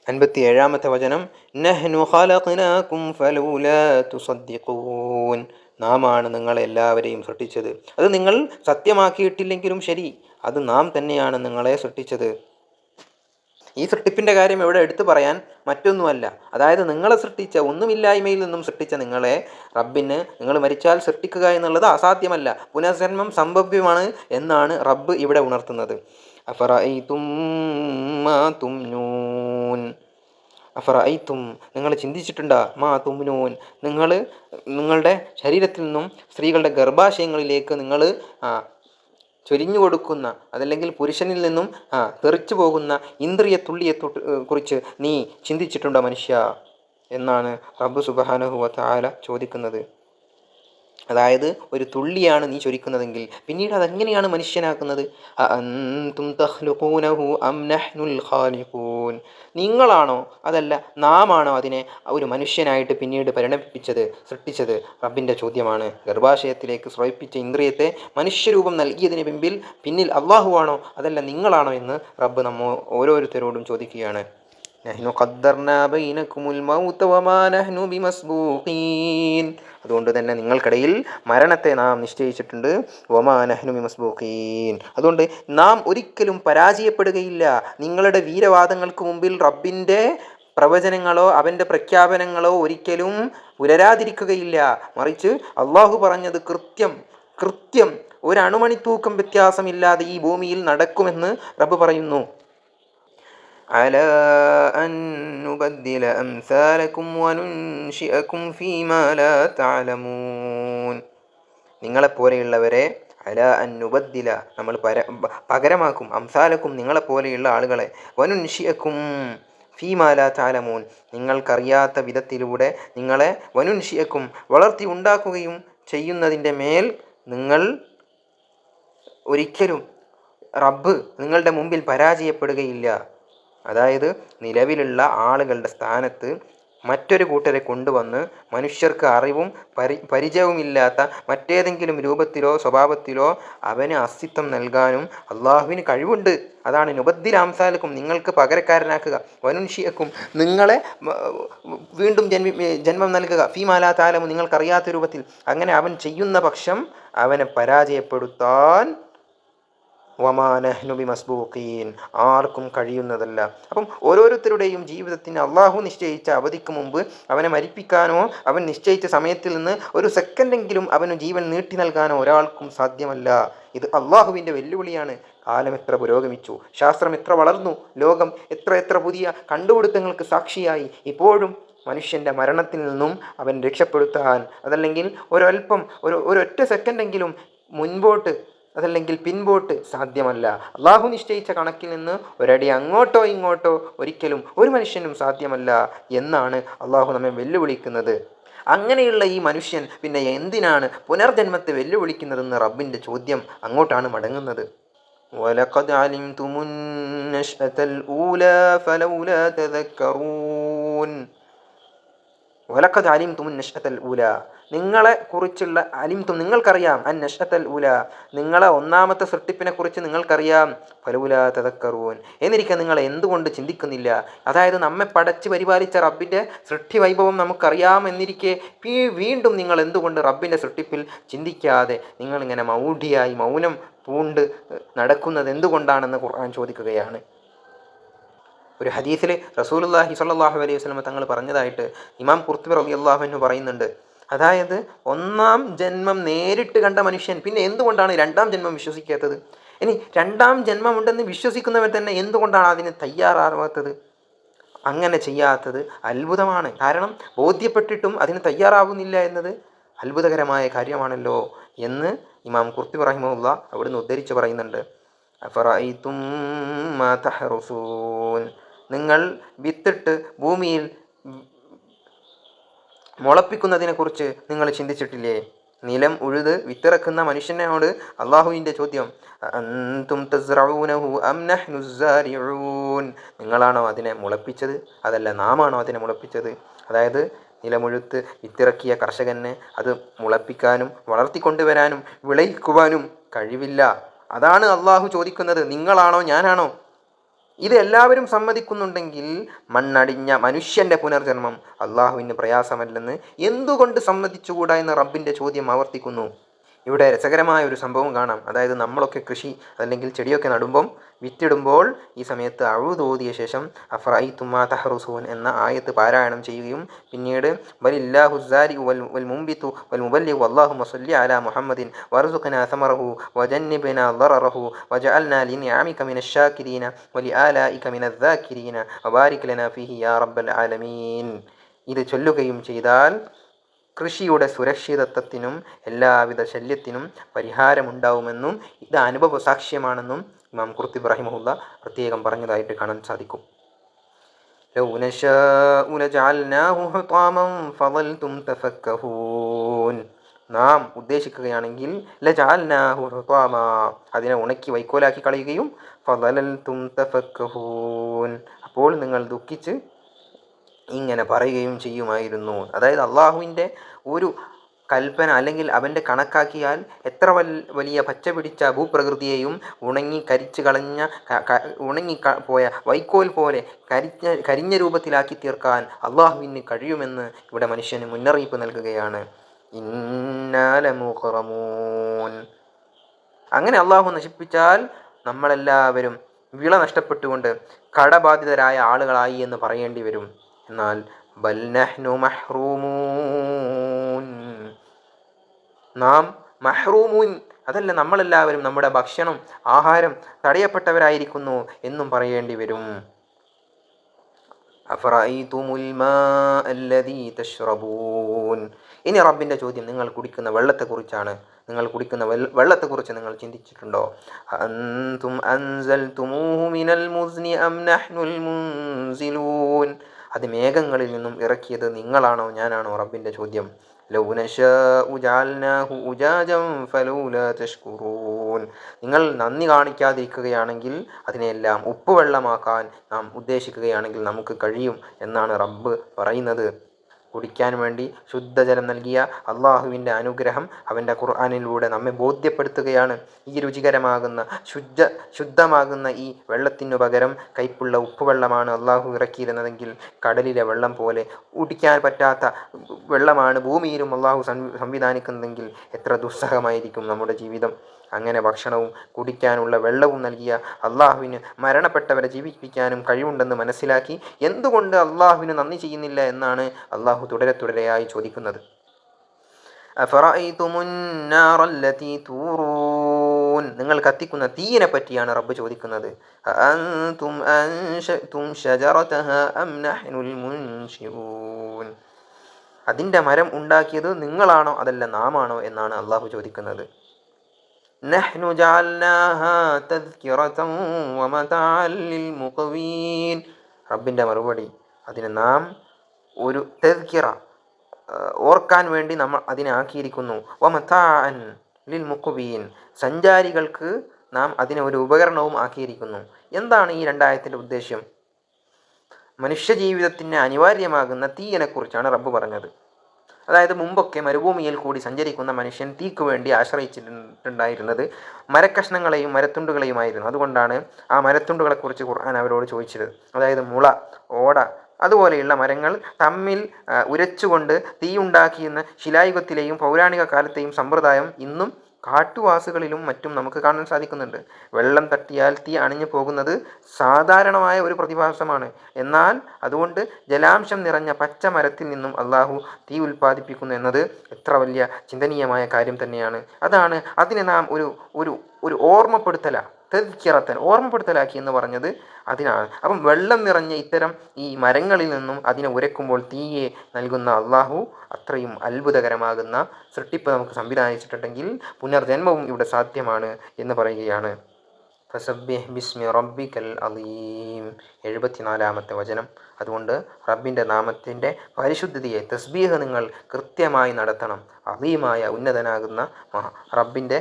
57-ാമത്തെ വചനം, നഹ്നു ഖലഖ്നാകും ഫലൗലാ തുസദ്ദിഖൂൻ, നാമാണ് നിങ്ങളെല്ലാവരെയും സൃഷ്ടിച്ചത്, അത് നിങ്ങൾ സത്യമാക്കിയിട്ടില്ലെങ്കിലും ശരി, അത് നാം തന്നെയാണ് നിങ്ങളെ സൃഷ്ടിച്ചത്. ഈ സൃഷ്ടിപ്പിൻ്റെ കാര്യം ഇവിടെ എടുത്തു പറയാൻ മറ്റൊന്നുമല്ല. അതായത് നിങ്ങളെ സൃഷ്ടിച്ച, ഒന്നുമില്ലായ്മയിൽ നിന്നും സൃഷ്ടിച്ച നിങ്ങളെ റബ്ബിന് നിങ്ങൾ മരിച്ചാൽ സൃഷ്ടിക്കുക എന്നുള്ളത് അസാധ്യമല്ല, പുനർജന്മം സംഭവ്യമാണ് എന്നാണ് റബ്ബ് ഇവിടെ ഉണർത്തുന്നത്. അഫറഅയ്തും മാ തുംനൂൻ, അഫറഅയ്തും, നിങ്ങൾ ചിന്തിച്ചിട്ടുണ്ടോ, മാ തുംനൂൻ, നിങ്ങളുടെ ശരീരത്തിൽ നിന്നും സ്ത്രീകളുടെ ഗർഭാശയങ്ങളിലേക്ക് നിങ്ങൾ ചൊരിഞ്ഞു കൊടുക്കുന്ന, അതല്ലെങ്കിൽ പുരുഷനിൽ നിന്നും തെറിച്ചു പോകുന്ന ഇന്ദ്രിയ തുള്ളിയെ കുറിച്ച് നീ ചിന്തിച്ചിട്ടുണ്ടോ മനുഷ്യ എന്നാണ് റബ്ബ് സുബ്ഹാനഹു വ തആല ചോദിക്കുന്നത്. അതായത് ഒരു തുള്ളിയാണ് നീ ചൊരിക്കുന്നതെങ്കിൽ പിന്നീട് അതെങ്ങനെയാണ് മനുഷ്യനാക്കുന്നത്? അഅൻതും തഖ്ലുഖൂനഹു അം നഹ്നുൽ ഖാലിഖൂൻ, നിങ്ങളാണോ അതല്ല നാമാണോ അതിനെ ഒരു മനുഷ്യനായിട്ട് പിന്നീട് പരിണമിപ്പിച്ചത്, സൃഷ്ടിച്ചത്? റബ്ബിൻ്റെ ചോദ്യമാണ്. ഗർഭാശയത്തിലേക്ക് സ്രവിപ്പിച്ച ഇന്ദ്രിയത്തെ മനുഷ്യരൂപം നൽകിയതിന് പിന്നിൽ അള്ളാഹുവാണോ അതല്ല നിങ്ങളാണോ എന്ന് റബ്ബ് ഓരോരുത്തരോടും ചോദിക്കുകയാണ്. നഹ്നു ഖദ്ദർനാ ബൈനകുമുൽ മൗത വമാ നഹ്നു ബിമസ്ബൂഖീൻ, അതുകൊണ്ട് തന്നെ നിങ്ങൾക്കിടയിൽ മരണത്തെ നാം നിശ്ചയിച്ചിട്ടുണ്ട്. വമാ നഹ്നു ബിമസ്ബൂഖീൻ. അതുകൊണ്ട് നാം ഒരിക്കലും പരാജയപ്പെടുകയില്ല. നിങ്ങളുടെ വീരവാദങ്ങൾക്ക് മുമ്പിൽ റബ്ബിൻ്റെ പ്രവചനങ്ങളോ അവൻ്റെ പ്രഖ്യാപനങ്ങളോ ഒരിക്കലും പുലരാതിരിക്കുകയില്ല. മറിച്ച് അള്ളാഹു പറഞ്ഞത് കൃത്യം കൃത്യം ഒരണുമണിത്തൂക്കം വ്യത്യാസമില്ലാതെ ഈ ഭൂമിയിൽ നടക്കുമെന്ന് റബ്ബ് പറയുന്നു. അലാ അൻ നുബദ്ദില അംസാലകും വനുൻശിഅകും ഫീമാ ലാ തഅലമൂൻ. നിങ്ങളെപ്പോലെയുള്ളവരെ അലാ അൻ നുബദ്ദില നമ്മൾ പകരമാക്കും, അംസാലക്കും നിങ്ങളെപ്പോലെയുള്ള ആളുകളെ, വനുൻശിഅകും ഫീമാ ലാ തഅലമൂൻ നിങ്ങൾക്കറിയാത്ത വിധത്തിലൂടെ നിങ്ങളെ, വനുൻശിഅകും വളർത്തി ഉണ്ടാക്കുകയും ചെയ്യുന്നതിൻ്റെ മേൽ നിങ്ങൾ ഒരിക്കലും റബ്ബ് നിങ്ങളുടെ മുമ്പിൽ പരാജയപ്പെടുകയില്ല. അതായത് നിലവിലുള്ള ആളുകളുടെ സ്ഥാനത്ത് മറ്റൊരു കൂട്ടരെ കൊണ്ടുവന്ന് മനുഷ്യർക്ക് അറിവും പരിചയവുമില്ലാത്ത മറ്റേതെങ്കിലും രൂപത്തിലോ സ്വഭാവത്തിലോ അവന് അസ്തിത്വം നൽകാനും അള്ളാഹുവിന് കഴിവുണ്ട്. അതാണ് നുബദ്ദിൽ അംസാലക്കും നിങ്ങൾക്ക് പകരക്കാരനാക്കുക, വനുൻഷിയക്കും നിങ്ങളെ വീണ്ടും ജന്മം നൽകുക, ഫീമാ ലാ തഅലമൂൻ നിങ്ങൾക്കറിയാത്ത രൂപത്തിൽ. അങ്ങനെ അവൻ ചെയ്യുന്ന പക്ഷം അവനെ പരാജയപ്പെടുത്താൻ വമാ നഹ്നു ബിമസ്ബൂഖീൻ ആർക്കും കഴിയുന്നതല്ല. അപ്പം ഓരോരുത്തരുടെയും ജീവിതത്തിന് അള്ളാഹു നിശ്ചയിച്ച അവധിക്ക് മുമ്പ് അവനെ മരിപ്പിക്കാനോ അവൻ നിശ്ചയിച്ച സമയത്തിൽ നിന്ന് ഒരു സെക്കൻഡെങ്കിലും അവന് ജീവൻ നീട്ടി നൽകാനോ ഒരാൾക്കും സാധ്യമല്ല. ഇത് അള്ളാഹുവിൻ്റെ വെല്ലുവിളിയാണ്. കാലം എത്ര പുരോഗമിച്ചു, ശാസ്ത്രം എത്ര വളർന്നു, ലോകം എത്ര പുതിയ കണ്ടുപിടുത്തങ്ങൾക്ക് സാക്ഷിയായി. ഇപ്പോഴും മനുഷ്യൻ്റെ മരണത്തിൽ നിന്നും അവൻ രക്ഷപ്പെടുത്താൻ, അതല്ലെങ്കിൽ ഒരൽപ്പം ഒരൊറ്റ സെക്കൻഡെങ്കിലും മുൻപോട്ട് അതല്ലെങ്കിൽ പിൻപോട്ട് സാധ്യമല്ല. അള്ളാഹു നിശ്ചയിച്ച കണക്കിൽ നിന്ന് ഒരടി അങ്ങോട്ടോ ഇങ്ങോട്ടോ ഒരിക്കലും ഒരു മനുഷ്യനും സാധ്യമല്ല എന്നാണ് അള്ളാഹു നമ്മെ വെല്ലുവിളിക്കുന്നത്. അങ്ങനെയുള്ള ഈ മനുഷ്യൻ പിന്നെ എന്തിനാണ് പുനർജന്മത്തെ വെല്ലുവിളിക്കുന്നതെന്ന് റബ്ബിൻ്റെ ചോദ്യം അങ്ങോട്ടാണ് മടങ്ങുന്നത്. വലഖദ് അലിംതുമുൻ നശ്അതൽ ഊലാ ഫലൗലാ തദക്കറൂൻ. വലഖദ് അലിംതുമുൻ നശ്അതൽ ഊലാ നിങ്ങളെ കുറിച്ചുള്ള അലിംതും നിങ്ങൾക്കറിയാം, അൻ നശ്അതൽ ഊലാ നിങ്ങളെ ഒന്നാമത്തെ സൃഷ്ടിപ്പിനെ കുറിച്ച് നിങ്ങൾക്കറിയാം, ഫലൗലാ തദക്കറൂൻ എന്നിരിക്കെ നിങ്ങൾ എന്തുകൊണ്ട് ചിന്തിക്കുന്നില്ല? അതായത് നമ്മെ പടച്ച് പരിപാലിച്ച റബ്ബിൻ്റെ സൃഷ്ടി വൈഭവം നമുക്കറിയാം എന്നിരിക്കെ വീണ്ടും നിങ്ങൾ എന്തുകൊണ്ട് റബ്ബിൻ്റെ സൃഷ്ടിപ്പിൽ ചിന്തിക്കാതെ നിങ്ങളിങ്ങനെ മൗഢ്യമായി മൗനം പൂണ്ട് നടക്കുന്നത് എന്തുകൊണ്ടാണെന്ന് ഖുർആൻ ചോദിക്കുകയാണ്. ഒരു ഹദീസിൽ റസൂലുള്ളാഹി സ്വല്ലല്ലാഹു അലൈഹി വസല്ലം തങ്ങൾ പറഞ്ഞതായിട്ട് ഇമാം ഖുർത്തുബി റളിയല്ലാഹു അൻഹു പറയുന്നുണ്ട്. അതായത് ഒന്നാം ജന്മം നേരിട്ട് കണ്ട മനുഷ്യൻ പിന്നെ എന്തുകൊണ്ടാണ് രണ്ടാം ജന്മം വിശ്വസിക്കാത്തത്? ഇനി രണ്ടാം ജന്മമുണ്ടെന്ന് വിശ്വസിക്കുന്നവൻ തന്നെ എന്തുകൊണ്ടാണ് അതിന് തയ്യാറാവാത്തത്? അങ്ങനെ ചെയ്യാത്തത് അത്ഭുതമാണ്. കാരണം ബോധ്യപ്പെട്ടിട്ടും അതിന് തയ്യാറാവുന്നില്ല എന്നത് അത്ഭുതകരമായ കാര്യമാണല്ലോ എന്ന് ഇമാം ഖുർത്തുബി റഹിമഹുല്ലാ അവിടുന്ന് ഉദ്ധരിച്ച് പറയുന്നുണ്ട്. അഫറഅയ്തും മാ തഹ്റുസൂൻ നിങ്ങൾ വിത്തിട്ട് ഭൂമിയിൽ മുളപ്പിക്കുന്നതിനെക്കുറിച്ച് നിങ്ങൾ ചിന്തിച്ചിട്ടില്ലേ? നിലം ഉഴുത് വിത്തിറക്കുന്ന മനുഷ്യനോട് അള്ളാഹുവിൻ്റെ ചോദ്യം, അൻതും തസ്റഊനഹു അം നഹ്നു സ്സാരിഊൻ നിങ്ങളാണോ അതിനെ മുളപ്പിച്ചത് അതല്ല നാമാണോ അതിനെ മുളപ്പിച്ചത്? അതായത് നിലമുഴുത്ത് വിത്തിറക്കിയ കർഷകന് അത് മുളപ്പിക്കാനും വളർത്തിക്കൊണ്ടുവരാനും വിളയിക്കുവാനും കഴിവില്ല. അതാണ് അള്ളാഹു ചോദിക്കുന്നത്, നിങ്ങളാണോ ഞാനാണോ? ഇത് എല്ലാവരും സമ്മതിക്കുന്നുണ്ടെങ്കിൽ മണ്ണടിഞ്ഞ മനുഷ്യൻ്റെ പുനർജന്മം അള്ളാഹുവിന് പ്രയാസമല്ലെന്ന് എന്തുകൊണ്ട് സമ്മതിച്ചുകൂടാ എന്ന് റബ്ബിൻ്റെ ചോദ്യം ആവർത്തിക്കുന്നു. ഇവിടെ രസകരമായ ഒരു സംഭവം കാണാം. അതായത് നമ്മളൊക്കെ കൃഷി അല്ലെങ്കിൽ ചെടിയൊക്കെ നടുമ്പം വിത്തിടുമ്പോൾ ഈ സമയത്ത് അഊദ് ഓതിയ ശേഷം അഫറഅയ്തും മാ തഹ്റുസൂൻ എന്ന ആയത്ത് പാരായണം ചെയ്യുകയും പിന്നീട് ബലില്ലാഹു സ്സാരിഉ വൽ മുംബിതു വൽ മുബല്ലിഗു അല്ലാഹുമ്മ സ്വല്ലി അലാ മുഹമ്മദിൻ വർസുഖ്നാ സമറഹു വജന്നിബ്നാ ദററഹു വജഅൽനാ ലിനിഅമിക മിനശ് ശാകിരീന വലിആലാഇക മിനദ് ദാകിരീന വബാരിക് ലനാ ഫീഹി യാ റബ്ബൽ ആലമീൻ ഇത് ചൊല്ലുകയും ചെയ്താൽ കൃഷിയുടെ സുരക്ഷിതത്വത്തിനും എല്ലാവിധ ശല്യത്തിനും പരിഹാരമുണ്ടാവുമെന്നും ഇത് അനുഭവ സാക്ഷ്യമാണെന്നും ഇമാം ഖുർത്തുബി റഹിമഹുല്ലാ പ്രത്യേകം പറഞ്ഞതായിട്ട് കാണാൻ സാധിക്കും. ലൗ നശാഉ ലജഅൽനാഹു ഹുതാമൻ ഫളൽതും തഫക്കഹൂൻ നാം ഉദ്ദേശിക്കുകയാണെങ്കിൽ ലജഅൽനാഹു ഹുതാമാ അതിനെ ഉണക്കി വൈക്കോലാക്കി കളയുകയും ഫളൽതും തഫക്കഹൂൻ അപ്പോൾ നിങ്ങൾ ദുഃഖിച്ച് ഇങ്ങനെ പറയുകയും ചെയ്യുമായിരുന്നു. അതായത് അള്ളാഹുവിൻ്റെ ഒരു കൽപ്പന അല്ലെങ്കിൽ അവൻ്റെ കണക്കാക്കിയാൽ എത്ര വലിയ പച്ച പിടിച്ച ഭൂപ്രകൃതിയെയും പോയ വൈക്കോൽ പോലെ കരിഞ്ഞ രൂപത്തിലാക്കി തീർക്കാൻ അള്ളാഹുവിന് കഴിയുമെന്ന് ഇവിടെ മനുഷ്യന് മുന്നറിയിപ്പ് നൽകുകയാണ്. ഇന്നാ ലമുഗ്റമൂൻ. അങ്ങനെ അള്ളാഹു നശിപ്പിച്ചാൽ നമ്മളെല്ലാവരും വിള നഷ്ടപ്പെട്ടുകൊണ്ട് കടബാധിതരായ ആളുകളായി എന്ന് പറയേണ്ടി വരും. എന്നാൽ ബൽ നഹ്നു മഹ്റൂമൂൻ, നാം മഹ്റൂമൂൻ, അതല്ല നമ്മളെല്ലാവരും നമ്മുടെ ഭക്ഷണം ആഹാരം തടയപ്പെട്ടവരായിരിക്കുന്നു എന്നും പറയേണ്ടി വരും. അഫറഅയ്തുമുൽ മാഅ അല്ലദീ തശ്റബൂൻ. ഇനി റബ്ബിൻ്റെ ചോദ്യം, നിങ്ങൾ കുടിക്കുന്ന വെള്ളത്തെക്കുറിച്ചാണ്. നിങ്ങൾ കുടിക്കുന്ന വെള്ളത്തെക്കുറിച്ച് നിങ്ങൾ ചിന്തിച്ചിട്ടുണ്ടോ? അഅൻതും അൻസൽതുമൂഹു മിനൽ മുസ്നി അം നഹ്നുൽ മുൻസിലൂൻ. അത് മേഘങ്ങളിൽ നിന്നും ഇറക്കിയത് നിങ്ങളാണോ ഞാനാണോ? റബ്ബിൻ്റെ ചോദ്യം. ലൗ നശാഉ ജഅൽനാഹു ഉജാജൻ ഫലൗലാ തഷ്കുറൂൻ. നിങ്ങൾ നന്ദി കാണിക്കാതിരിക്കുകയാണെങ്കിൽ അതിനെല്ലാം ഉപ്പുവെള്ളമാക്കാൻ നാം ഉദ്ദേശിക്കുകയാണെങ്കിൽ നമുക്ക് കഴിയും എന്നാണ് റബ്ബ് പറയുന്നത്. കുടിക്കാൻ വേണ്ടി ശുദ്ധജലം നൽകിയ അള്ളാഹുവിൻ്റെ അനുഗ്രഹം അവൻ്റെ ഖുർആനിലൂടെ നമ്മെ ബോധ്യപ്പെടുത്തുകയാണ്. ഈ രുചികരമാകുന്ന ശുദ്ധമാകുന്ന ഈ വെള്ളത്തിനു പകരം കയ്പുള്ള ഉപ്പുവെള്ളമാണ് അള്ളാഹു ഇറക്കിയിരുന്നതെങ്കിൽ കടലിലെ വെള്ളം പോലെ കുടിക്കാൻ പറ്റാത്ത വെള്ളമാണ് ഭൂമിയിലും അള്ളാഹു സംവിധാനിക്കുന്നതെങ്കിൽ എത്ര ദുസ്സഹമായിരിക്കും നമ്മുടെ ജീവിതം. അങ്ങനെ ഭക്ഷണവും കുടിക്കാനുള്ള വെള്ളവും നൽകിയ അള്ളാഹുവിന് മരണപ്പെട്ടവരെ ജീവിപ്പിക്കാനും കഴിവുണ്ടെന്ന് മനസ്സിലാക്കി എന്തുകൊണ്ട് അള്ളാഹുവിന് നന്ദി ചെയ്യുന്നില്ല എന്നാണ് അള്ളാഹു തുടരെയായി ചോദിക്കുന്നത്. അഫറഅയ്തുമുൻ നാറല്ലതീ തൂറൂൻ. നിങ്ങൾ കത്തിക്കുന്ന തീയിനെ പറ്റിയാണ് റബ്ബ് ചോദിക്കുന്നത്. അഅൻതും അൻശഅ്തും ശജറതഹാ അം നഹ്നുൽ മുൻശിഊൻ. അതിൻ്റെ മരം ഉണ്ടാക്കിയത് നിങ്ങളാണോ അതല്ല നാമാണോ എന്നാണ് അള്ളാഹു ചോദിക്കുന്നത്. നഹ്നു ജഅൽനാഹാ തദ്കിറതൻ വമതഅൻ ലിൽമുഖ്വീൻ. റബ്ബിൻ്റെ മറുപടി, അതിന് നാം ഒരു തദ്കിറ, ഓർക്കാൻ വേണ്ടി നമ്മൾ അതിനെ ആക്കിയിരിക്കുന്നു. വമതഅൻ ലിൽമുഖ്വീൻ, സഞ്ചാരികൾക്ക് നാം അതിനെ ഒരു ഉപകരണവും ആക്കിയിരിക്കുന്നു. എന്താണ് ഈ രണ്ടായത്തിൻ്റെ ഉദ്ദേശ്യം? മനുഷ്യജീവിതത്തിന് അനിവാര്യമാകുന്ന തീയിനെക്കുറിച്ചാണ് റബ്ബ് പറഞ്ഞത്. അതായത് മുമ്പൊക്കെ മരുഭൂമിയിൽ കൂടി സഞ്ചരിക്കുന്ന മനുഷ്യൻ തീക്ക് വേണ്ടി ആശ്രയിച്ചിട്ടുണ്ടായിരുന്നത് മരക്കഷ്ണങ്ങളെയും മരത്തുണ്ടുകളെയുമായിരുന്നു. അതുകൊണ്ടാണ് ആ മരത്തുണ്ടുകളെക്കുറിച്ച് ഖുർആൻ അവരോട് ചോദിച്ചത്. അതായത് മുള, ഓട അതുപോലെയുള്ള മരങ്ങൾ തമ്മിൽ ഉരച്ചുകൊണ്ട് തീയുണ്ടാക്കിയെന്ന ശിലായുഗത്തിലെയും പൗരാണിക കാലത്തെയും സമ്പ്രദായം ഇന്നും കാട്ടുവാസുകളിലും മറ്റും നമുക്ക് കാണാൻ സാധിക്കുന്നുണ്ട്. വെള്ളം തട്ടിയാൽ തീ അണിഞ്ഞു പോകുന്നത് സാധാരണമായ ഒരു പ്രതിഭാസമാണ്. എന്നാൽ അതുകൊണ്ട് ജലാംശം നിറഞ്ഞ പച്ച മരത്തിൽ നിന്നും അള്ളാഹു തീ ഉൽപ്പാദിപ്പിക്കുന്നു എന്നത് എത്ര വലിയ ചിന്തനീയമായ കാര്യം തന്നെയാണ്. അതിനെ നാം ഒരു ഓർമ്മപ്പെടുത്തലാക്കി എന്ന് പറഞ്ഞത് അതിനാണ്. അപ്പം വെള്ളം നിറഞ്ഞ ഇത്തരം ഈ മരങ്ങളിൽ നിന്നും അതിനെ ഉരക്കുമ്പോൾ തീയെ നൽകുന്ന അള്ളാഹു അത്രയും അത്ഭുതകരമാകുന്ന സൃഷ്ടിപ്പ് നമുക്ക് സംവിധാനിച്ചിട്ടുണ്ടെങ്കിൽ പുനർജന്മവും ഇവിടെ സാധ്യമാണ് എന്ന് പറയുകയാണ്. ഫസബ്ബിഹ് ബിസ്മി റബ്ബിക്കൽ അലീം, 74-ാമത്തെ വചനം. അതുകൊണ്ട് റബ്ബിൻ്റെ നാമത്തിൻ്റെ പരിശുദ്ധതയെ തസ്ബീഹ് നിങ്ങൾ കൃത്യമായി നടത്തണം. അലീമായ ഉന്നതനാകുന്ന റബ്ബിൻ്റെ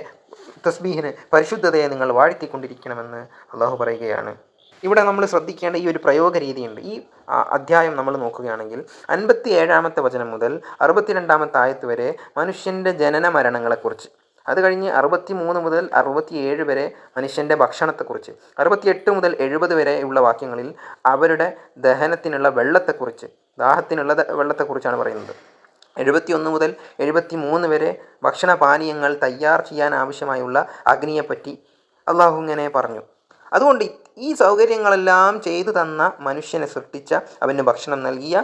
തസ്ബീഹിന് പരിശുദ്ധതയെ നിങ്ങൾ വാഴ്ത്തിക്കൊണ്ടിരിക്കണമെന്ന് അള്ളാഹു പറയുകയാണ്. ഇവിടെ നമ്മൾ ശ്രദ്ധിക്കേണ്ട ഈ ഒരു പ്രയോഗ രീതിയുണ്ട്. ഈ അധ്യായം നമ്മൾ നോക്കുകയാണെങ്കിൽ 57-ാമത്തെ വചനം മുതൽ 62-ാമത്തെ ആയത്ത് വരെ മനുഷ്യൻ്റെ ജനന മരണങ്ങളെക്കുറിച്ച്, അത് കഴിഞ്ഞ് 63 മുതൽ 67 വരെ മനുഷ്യൻ്റെ ഭക്ഷണത്തെക്കുറിച്ച്, 68 മുതൽ 70 വരെയുള്ള വാക്യങ്ങളിൽ അവരുടെ ദഹനത്തിനുള്ള വെള്ളത്തെക്കുറിച്ച്, ദാഹത്തിനുള്ള വെള്ളത്തെക്കുറിച്ചാണ് പറയുന്നത്. 71 മുതൽ 73 വരെ ഭക്ഷണപാനീയങ്ങൾ തയ്യാർ ചെയ്യാൻ ആവശ്യമായുള്ള അഗ്നിയെപ്പറ്റി അള്ളാഹു ഇങ്ങനെ പറഞ്ഞു. അതുകൊണ്ട് ഈ സൗകര്യങ്ങളെല്ലാം ചെയ്തു തന്ന മനുഷ്യനെ സൃഷ്ടിച്ച, അവന് ഭക്ഷണം നൽകിയ,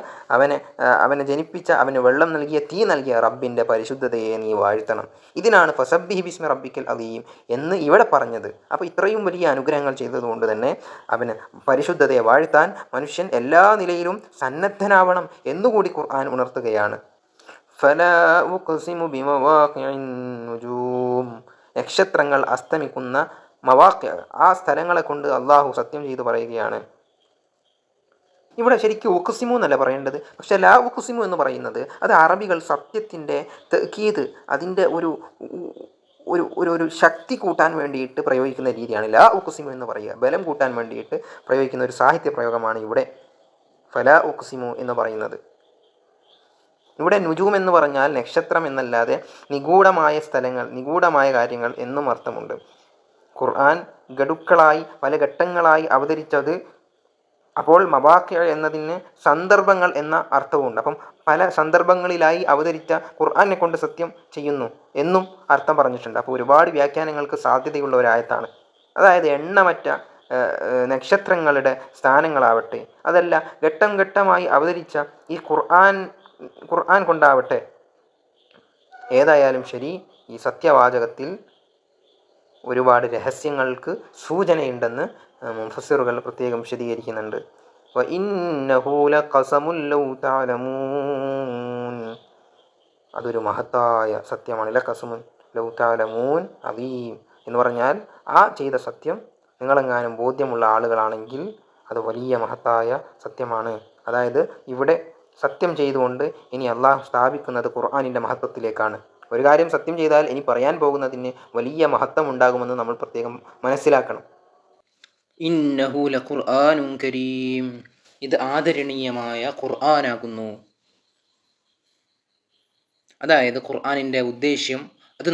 അവനെ ജനിപ്പിച്ച, അവന് വെള്ളം നൽകിയ, തീ നൽകിയ റബ്ബിൻ്റെ പരിശുദ്ധതയെ നീ വാഴ്ത്തണം. ഇതിനാണ് ഫസബ്ബിഹി ബിസ്മി റബ്ബിക്കൽ അലീം എന്ന് ഇവിടെ പറഞ്ഞത്. അപ്പോൾ ഇത്രയും വലിയ അനുഗ്രഹങ്ങൾ ചെയ്തതുകൊണ്ട് തന്നെ അവന് പരിശുദ്ധതയെ വാഴ്ത്താൻ മനുഷ്യൻ എല്ലാ നിലയിലും സന്നദ്ധനാവണം എന്നുകൂടി ഖുർആൻ ഉണർത്തുകയാണ്. ഫലാ ഉഖ്സിമു ബിമവാഖിഇൻ നുജൂം. നക്ഷത്രങ്ങൾ അസ്തമിക്കുന്ന മവാഖിഅ, ആ സ്ഥലങ്ങളെ കൊണ്ട് അള്ളാഹു സത്യം ചെയ്തു പറയുകയാണ്. ഇവിടെ ശരിക്കും ഉഖ്സിമു എന്നല്ല പറയേണ്ടത്, പക്ഷെ ലാ ഉഖ്സിമു എന്ന് പറയുന്നത് അത് അറബികൾ സത്യത്തിൻ്റെ തഅ്കീദ്, അതിൻ്റെ ഒരു ശക്തി കൂട്ടാൻ വേണ്ടിയിട്ട് പ്രയോഗിക്കുന്ന രീതിയാണ് ലാ ഉഖ്സിമു എന്ന് പറയുക. ബലം കൂട്ടാൻ വേണ്ടിയിട്ട് പ്രയോഗിക്കുന്ന ഒരു സാഹിത്യ പ്രയോഗമാണ് ഇവിടെ ഫലാ ഉഖ്സിമു എന്ന് പറയുന്നത്. ഇവിടെ നുജൂം എന്ന് പറഞ്ഞാൽ നക്ഷത്രം എന്നല്ലാതെ നിഗൂഢമായ സ്ഥലങ്ങൾ, നിഗൂഢമായ കാര്യങ്ങൾ എന്നും അർത്ഥമുണ്ട്. ഖുർആൻ ഗഡുക്കളായി പല ഘട്ടങ്ങളായി അവതരിച്ചത് അപ്പോൾ മവാഖിഅ എന്നതിന് സന്ദർഭങ്ങൾ എന്ന അർത്ഥവുമുണ്ട്. അപ്പം പല സന്ദർഭങ്ങളിലായി അവതരിച്ച ഖുർആനെ കൊണ്ട് സത്യം ചെയ്യുന്നു എന്നും അർത്ഥം പറഞ്ഞിട്ടുണ്ട്. അപ്പോൾ ഒരുപാട് വ്യാഖ്യാനങ്ങൾക്ക് സാധ്യതയുള്ള ഒരായത്താണ്. അതായത് എണ്ണമറ്റ നക്ഷത്രങ്ങളുടെ സ്ഥാനങ്ങളാവട്ടെ, അതല്ല ഘട്ടം ഘട്ടമായി അവതരിച്ച ഈ ഖുർആൻ കൊണ്ടാവട്ടെ, ഏതായാലും ശരി ഈ സത്യവാചകത്തിൽ ഒരുപാട് രഹസ്യങ്ങൾക്ക് സൂചനയുണ്ടെന്ന് മുഫസ്സിറുകൾ പ്രത്യേകം വിശദീകരിക്കുന്നുണ്ട്. അതൊരു മഹത്തായ സത്യമാണ്. ലഖസമുൻ ലൗ തഅലമൂൻ അദീം എന്ന് പറഞ്ഞാൽ ആ ചെയ്ത സത്യം നിങ്ങളെങ്ങാനും ബോധ്യമുള്ള ആളുകളാണെങ്കിൽ അത് വലിയ മഹത്തായ സത്യമാണ്. അതായത് ഇവിടെ സത്യം ചെയ്തുകൊണ്ട് ഇനി അള്ളാഹു സ്ഥാപിക്കുന്നത് ഖുർആനിൻ്റെ മഹത്വത്തിലേക്കാണ്. ഒരു കാര്യം സത്യം ചെയ്താൽ ഇനി പറയാൻ പോകുന്നതിന് വലിയ മഹത്വം ഉണ്ടാകുമെന്ന് നമ്മൾ പ്രത്യേകം മനസ്സിലാക്കണം. ഇന്നഹു ലഖുർആനുൻ കരീം, ഇത് ആദരണീയമായ ഖുർആനാകുന്നു. അതായത് ഖുർആനിൻ്റെ ഉദ്ദേശ്യം, അത്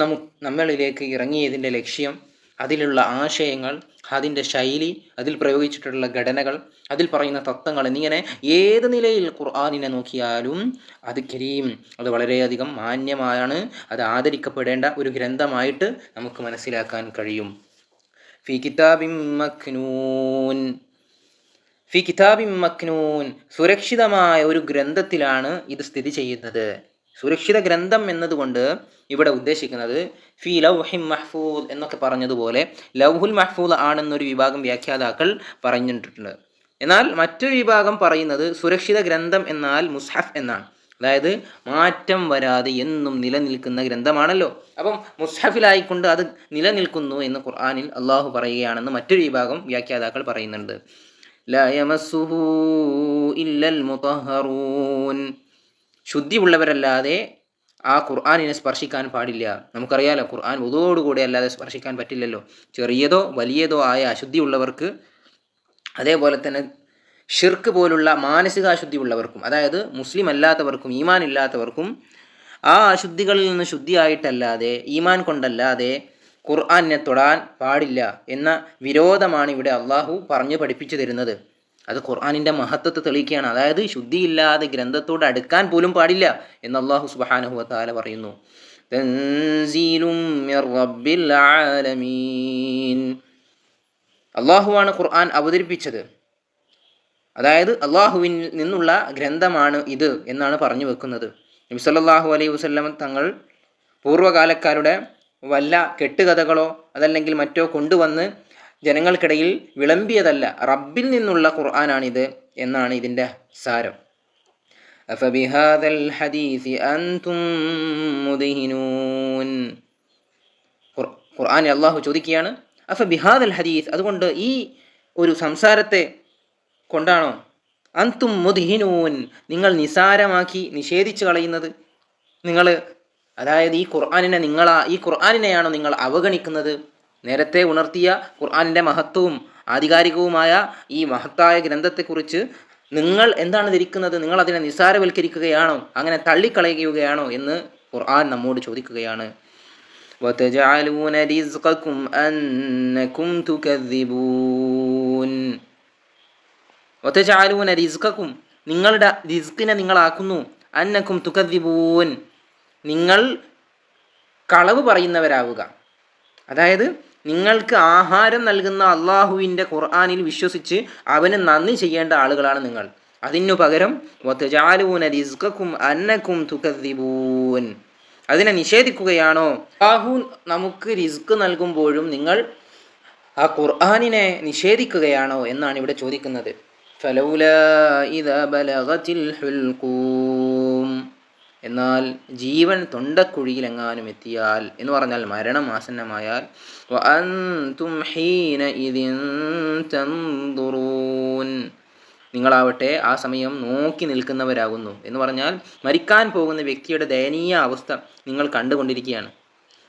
നമ്മളിലേക്ക് ഇറങ്ങിയതിൻ്റെ ലക്ഷ്യം, അതിലുള്ള ആശയങ്ങൾ, അതിൻ്റെ ശൈലി, അതിൽ പ്രയോഗിച്ചിട്ടുള്ള ഘടനകൾ, അതിൽ പറയുന്ന തത്വങ്ങൾ എന്നിങ്ങനെ ഏത് നിലയിൽ ഖുർആനിനെ നോക്കിയാലും അത് കരീം, അത് വളരെയധികം മാന്യമാണ്. അത് ആദരിക്കപ്പെടേണ്ട ഒരു ഗ്രന്ഥമായിട്ട് നമുക്ക് മനസ്സിലാക്കാൻ കഴിയും. ഫി കിതാബിൻ മക്നൂൻ, ഫി കിതാബിൻ മക്നൂൻ, സുരക്ഷിതമായ ഒരു ഗ്രന്ഥത്തിലാണ് ഇത് സ്ഥിതി ചെയ്യുന്നത്. സുരക്ഷിത ഗ്രന്ഥം എന്നതുകൊണ്ട് ഇവിടെ ഉദ്ദേശിക്കുന്നത് ഫി ലൗഹിൻ മഹ്ഫൂദ് എന്നൊക്കെ പറഞ്ഞതുപോലെ ലൗഹുൽ മഹ്ഫൂദ് ആണെന്നൊരു വിഭാഗം വ്യാഖ്യാതാക്കൾ പറഞ്ഞിട്ടുണ്ട്. എന്നാൽ മറ്റൊരു വിഭാഗം പറയുന്നത് സുരക്ഷിത ഗ്രന്ഥം എന്നാൽ മുസ്ഹഫ് എന്നാണ്. അതായത് മാറ്റം വരാതെ എന്നും നിലനിൽക്കുന്ന ഗ്രന്ഥമാണല്ലോ. അപ്പം മുസ്ഹഫിലായിക്കൊണ്ട് അത് നിലനിൽക്കുന്നു എന്ന് ഖുർആനിൽ അള്ളാഹു പറയുകയാണെന്ന് മറ്റൊരു വിഭാഗം വ്യാഖ്യാതാക്കൾ പറയുന്നുണ്ട്. ലാ യമസ്സുഹു ഇല്ലൽ മുതഹ്ഹറൂൻ, ശുദ്ധിയുള്ളവരല്ലാതെ ആ ഖുർആനിനെ സ്പർശിക്കാൻ പാടില്ല. നമുക്കറിയാലോ, ഖുർആൻ വുദൂഓടുകൂടെ അല്ലാതെ സ്പർശിക്കാൻ പറ്റില്ലല്ലോ. ചെറിയതോ വലിയതോ ആയ അശുദ്ധിയുള്ളവർക്ക്, അതേപോലെ തന്നെ ഷിർക്ക് പോലുള്ള മാനസികാശുദ്ധി ഉള്ളവർക്കും, അതായത് മുസ്ലിം അല്ലാത്തവർക്കും ഈമാൻ ഇല്ലാത്തവർക്കും ആ അശുദ്ധികളിൽ നിന്ന് ശുദ്ധിയായിട്ടല്ലാതെ ഈമാൻ കൊണ്ടല്ലാതെ ഖുർആനിനെ തൊടാൻ പാടില്ല എന്ന വിരോധമാണ് ഇവിടെ അള്ളാഹു പറഞ്ഞു പഠിപ്പിച്ചു തരുന്നത്. അത് ഖുർആനിൻ്റെ മഹത്വത്തെ തെളിയിക്കുകയാണ്. അതായത് ശുദ്ധിയില്ലാതെ ഗ്രന്ഥത്തോട് അടുക്കാൻ പോലും പാടില്ല എന്ന് അള്ളാഹു സുബ്ഹാനഹു വ തആല പറയുന്നു. തൻസീലും മിർ റബ്ബിൽ ആലമീൻ, അള്ളാഹുവാണ് ഖുർആൻ അവതരിപ്പിച്ചത്, അതായത് അള്ളാഹുവിൽ നിന്നുള്ള ഗ്രന്ഥമാണ് ഇത് എന്നാണ് പറഞ്ഞു വെക്കുന്നത്. നബി സല്ലല്ലാഹു അലൈഹി വസല്ലം തങ്ങൾ പൂർവ്വകാലക്കാരുടെ വല്ല കെട്ടുകഥകളോ അതല്ലെങ്കിൽ മറ്റോ കൊണ്ടുവന്ന് ജനങ്ങൾക്കിടയിൽ വിളമ്പിയതല്ല, റബ്ബിൽ നിന്നുള്ള ഖുർആനാണിത് എന്നാണ് ഇതിൻ്റെ സാരം. അഫബിഹാദൽ ഹദീസി അൻതും മുദ്ഹിനൂൻ, ഖുർആനിൽ അള്ളാഹു ചോദിക്കുകയാണ്, അഫബിഹാദൽ ഹദീസ്, അതുകൊണ്ട് ഈ ഒരു സംസാരത്തെ കൊണ്ടാണോ അൻതും മുദ്ഹിനൂൻ, നിങ്ങൾ നിസാരമാക്കി നിഷേധിച്ചു കളയുന്നത്? നിങ്ങൾ, അതായത് ഈ ഖുർആനിനെയാണോ നിങ്ങൾ അവഗണിക്കുന്നത്? നേരത്തെ ഉണർത്തിയ ഖുർആനിൻ്റെ മഹത്വവും ആധികാരികവുമായ ഈ മഹത്തായ ഗ്രന്ഥത്തെക്കുറിച്ച് നിങ്ങൾ എന്താണ് ധരിക്കുന്നത്? നിങ്ങൾ അതിനെ നിസാരവൽക്കരിക്കുകയാണോ, അങ്ങനെ തള്ളിക്കളയുകയാണോ എന്ന് ഖുർആൻ നമ്മോട് ചോദിക്കുകയാണ്. വതജഅലൂന റിസ്ഖകും അന്നകും തുകദ്ദിബൂൻ, വതജഅലൂന റിസ്ഖകും, നിങ്ങളുടെ റിസ്കിനെ നിങ്ങളാക്കുന്നു, അന്നകും തുകദ്ദിബൂൻ, നിങ്ങൾ കളവ് പറയുന്നവരാവുക. അതായത് നിങ്ങൾക്ക് ആഹാരം നൽകുന്ന അള്ളാഹുവിൻ്റെ ഖുർആനിൽ വിശ്വസിച്ച് അവന് നന്ദി ചെയ്യേണ്ട ആളുകളാണ് നിങ്ങൾ. അതിനു പകരം വതജഅലൂന റിസ്ഖകും അന്നകും തുകദ്ദിബൂൻ, അതിനെ നിഷേധിക്കുകയാണോ? അല്ലാഹു നമുക്ക് റിസ്ക് നൽകുമ്പോഴും നിങ്ങൾ ആ ഖുർആനിനെ നിഷേധിക്കുകയാണോ എന്നാണ് ഇവിടെ ചോദിക്കുന്നത്. ഫലൗലാ ഇദാ ബലഗതിൽ ഹുൽഖൂം, എന്നാൽ ജീവൻ തൊണ്ടക്കുഴിയിലെങ്ങാനും എത്തിയാൽ എന്ന് പറഞ്ഞാൽ മരണം ആസന്നമായാൽ, വഅൻതും ഹീനഇദിൻ തൻദുറൂൻ, നിങ്ങളാവട്ടെ ആ സമയം നോക്കി നിൽക്കുന്നവരാകുന്നു എന്ന് പറഞ്ഞാൽ മരിക്കാൻ പോകുന്ന വ്യക്തിയുടെ ദയനീയ അവസ്ഥ നിങ്ങൾ കണ്ടുകൊണ്ടിരിക്കുകയാണ്.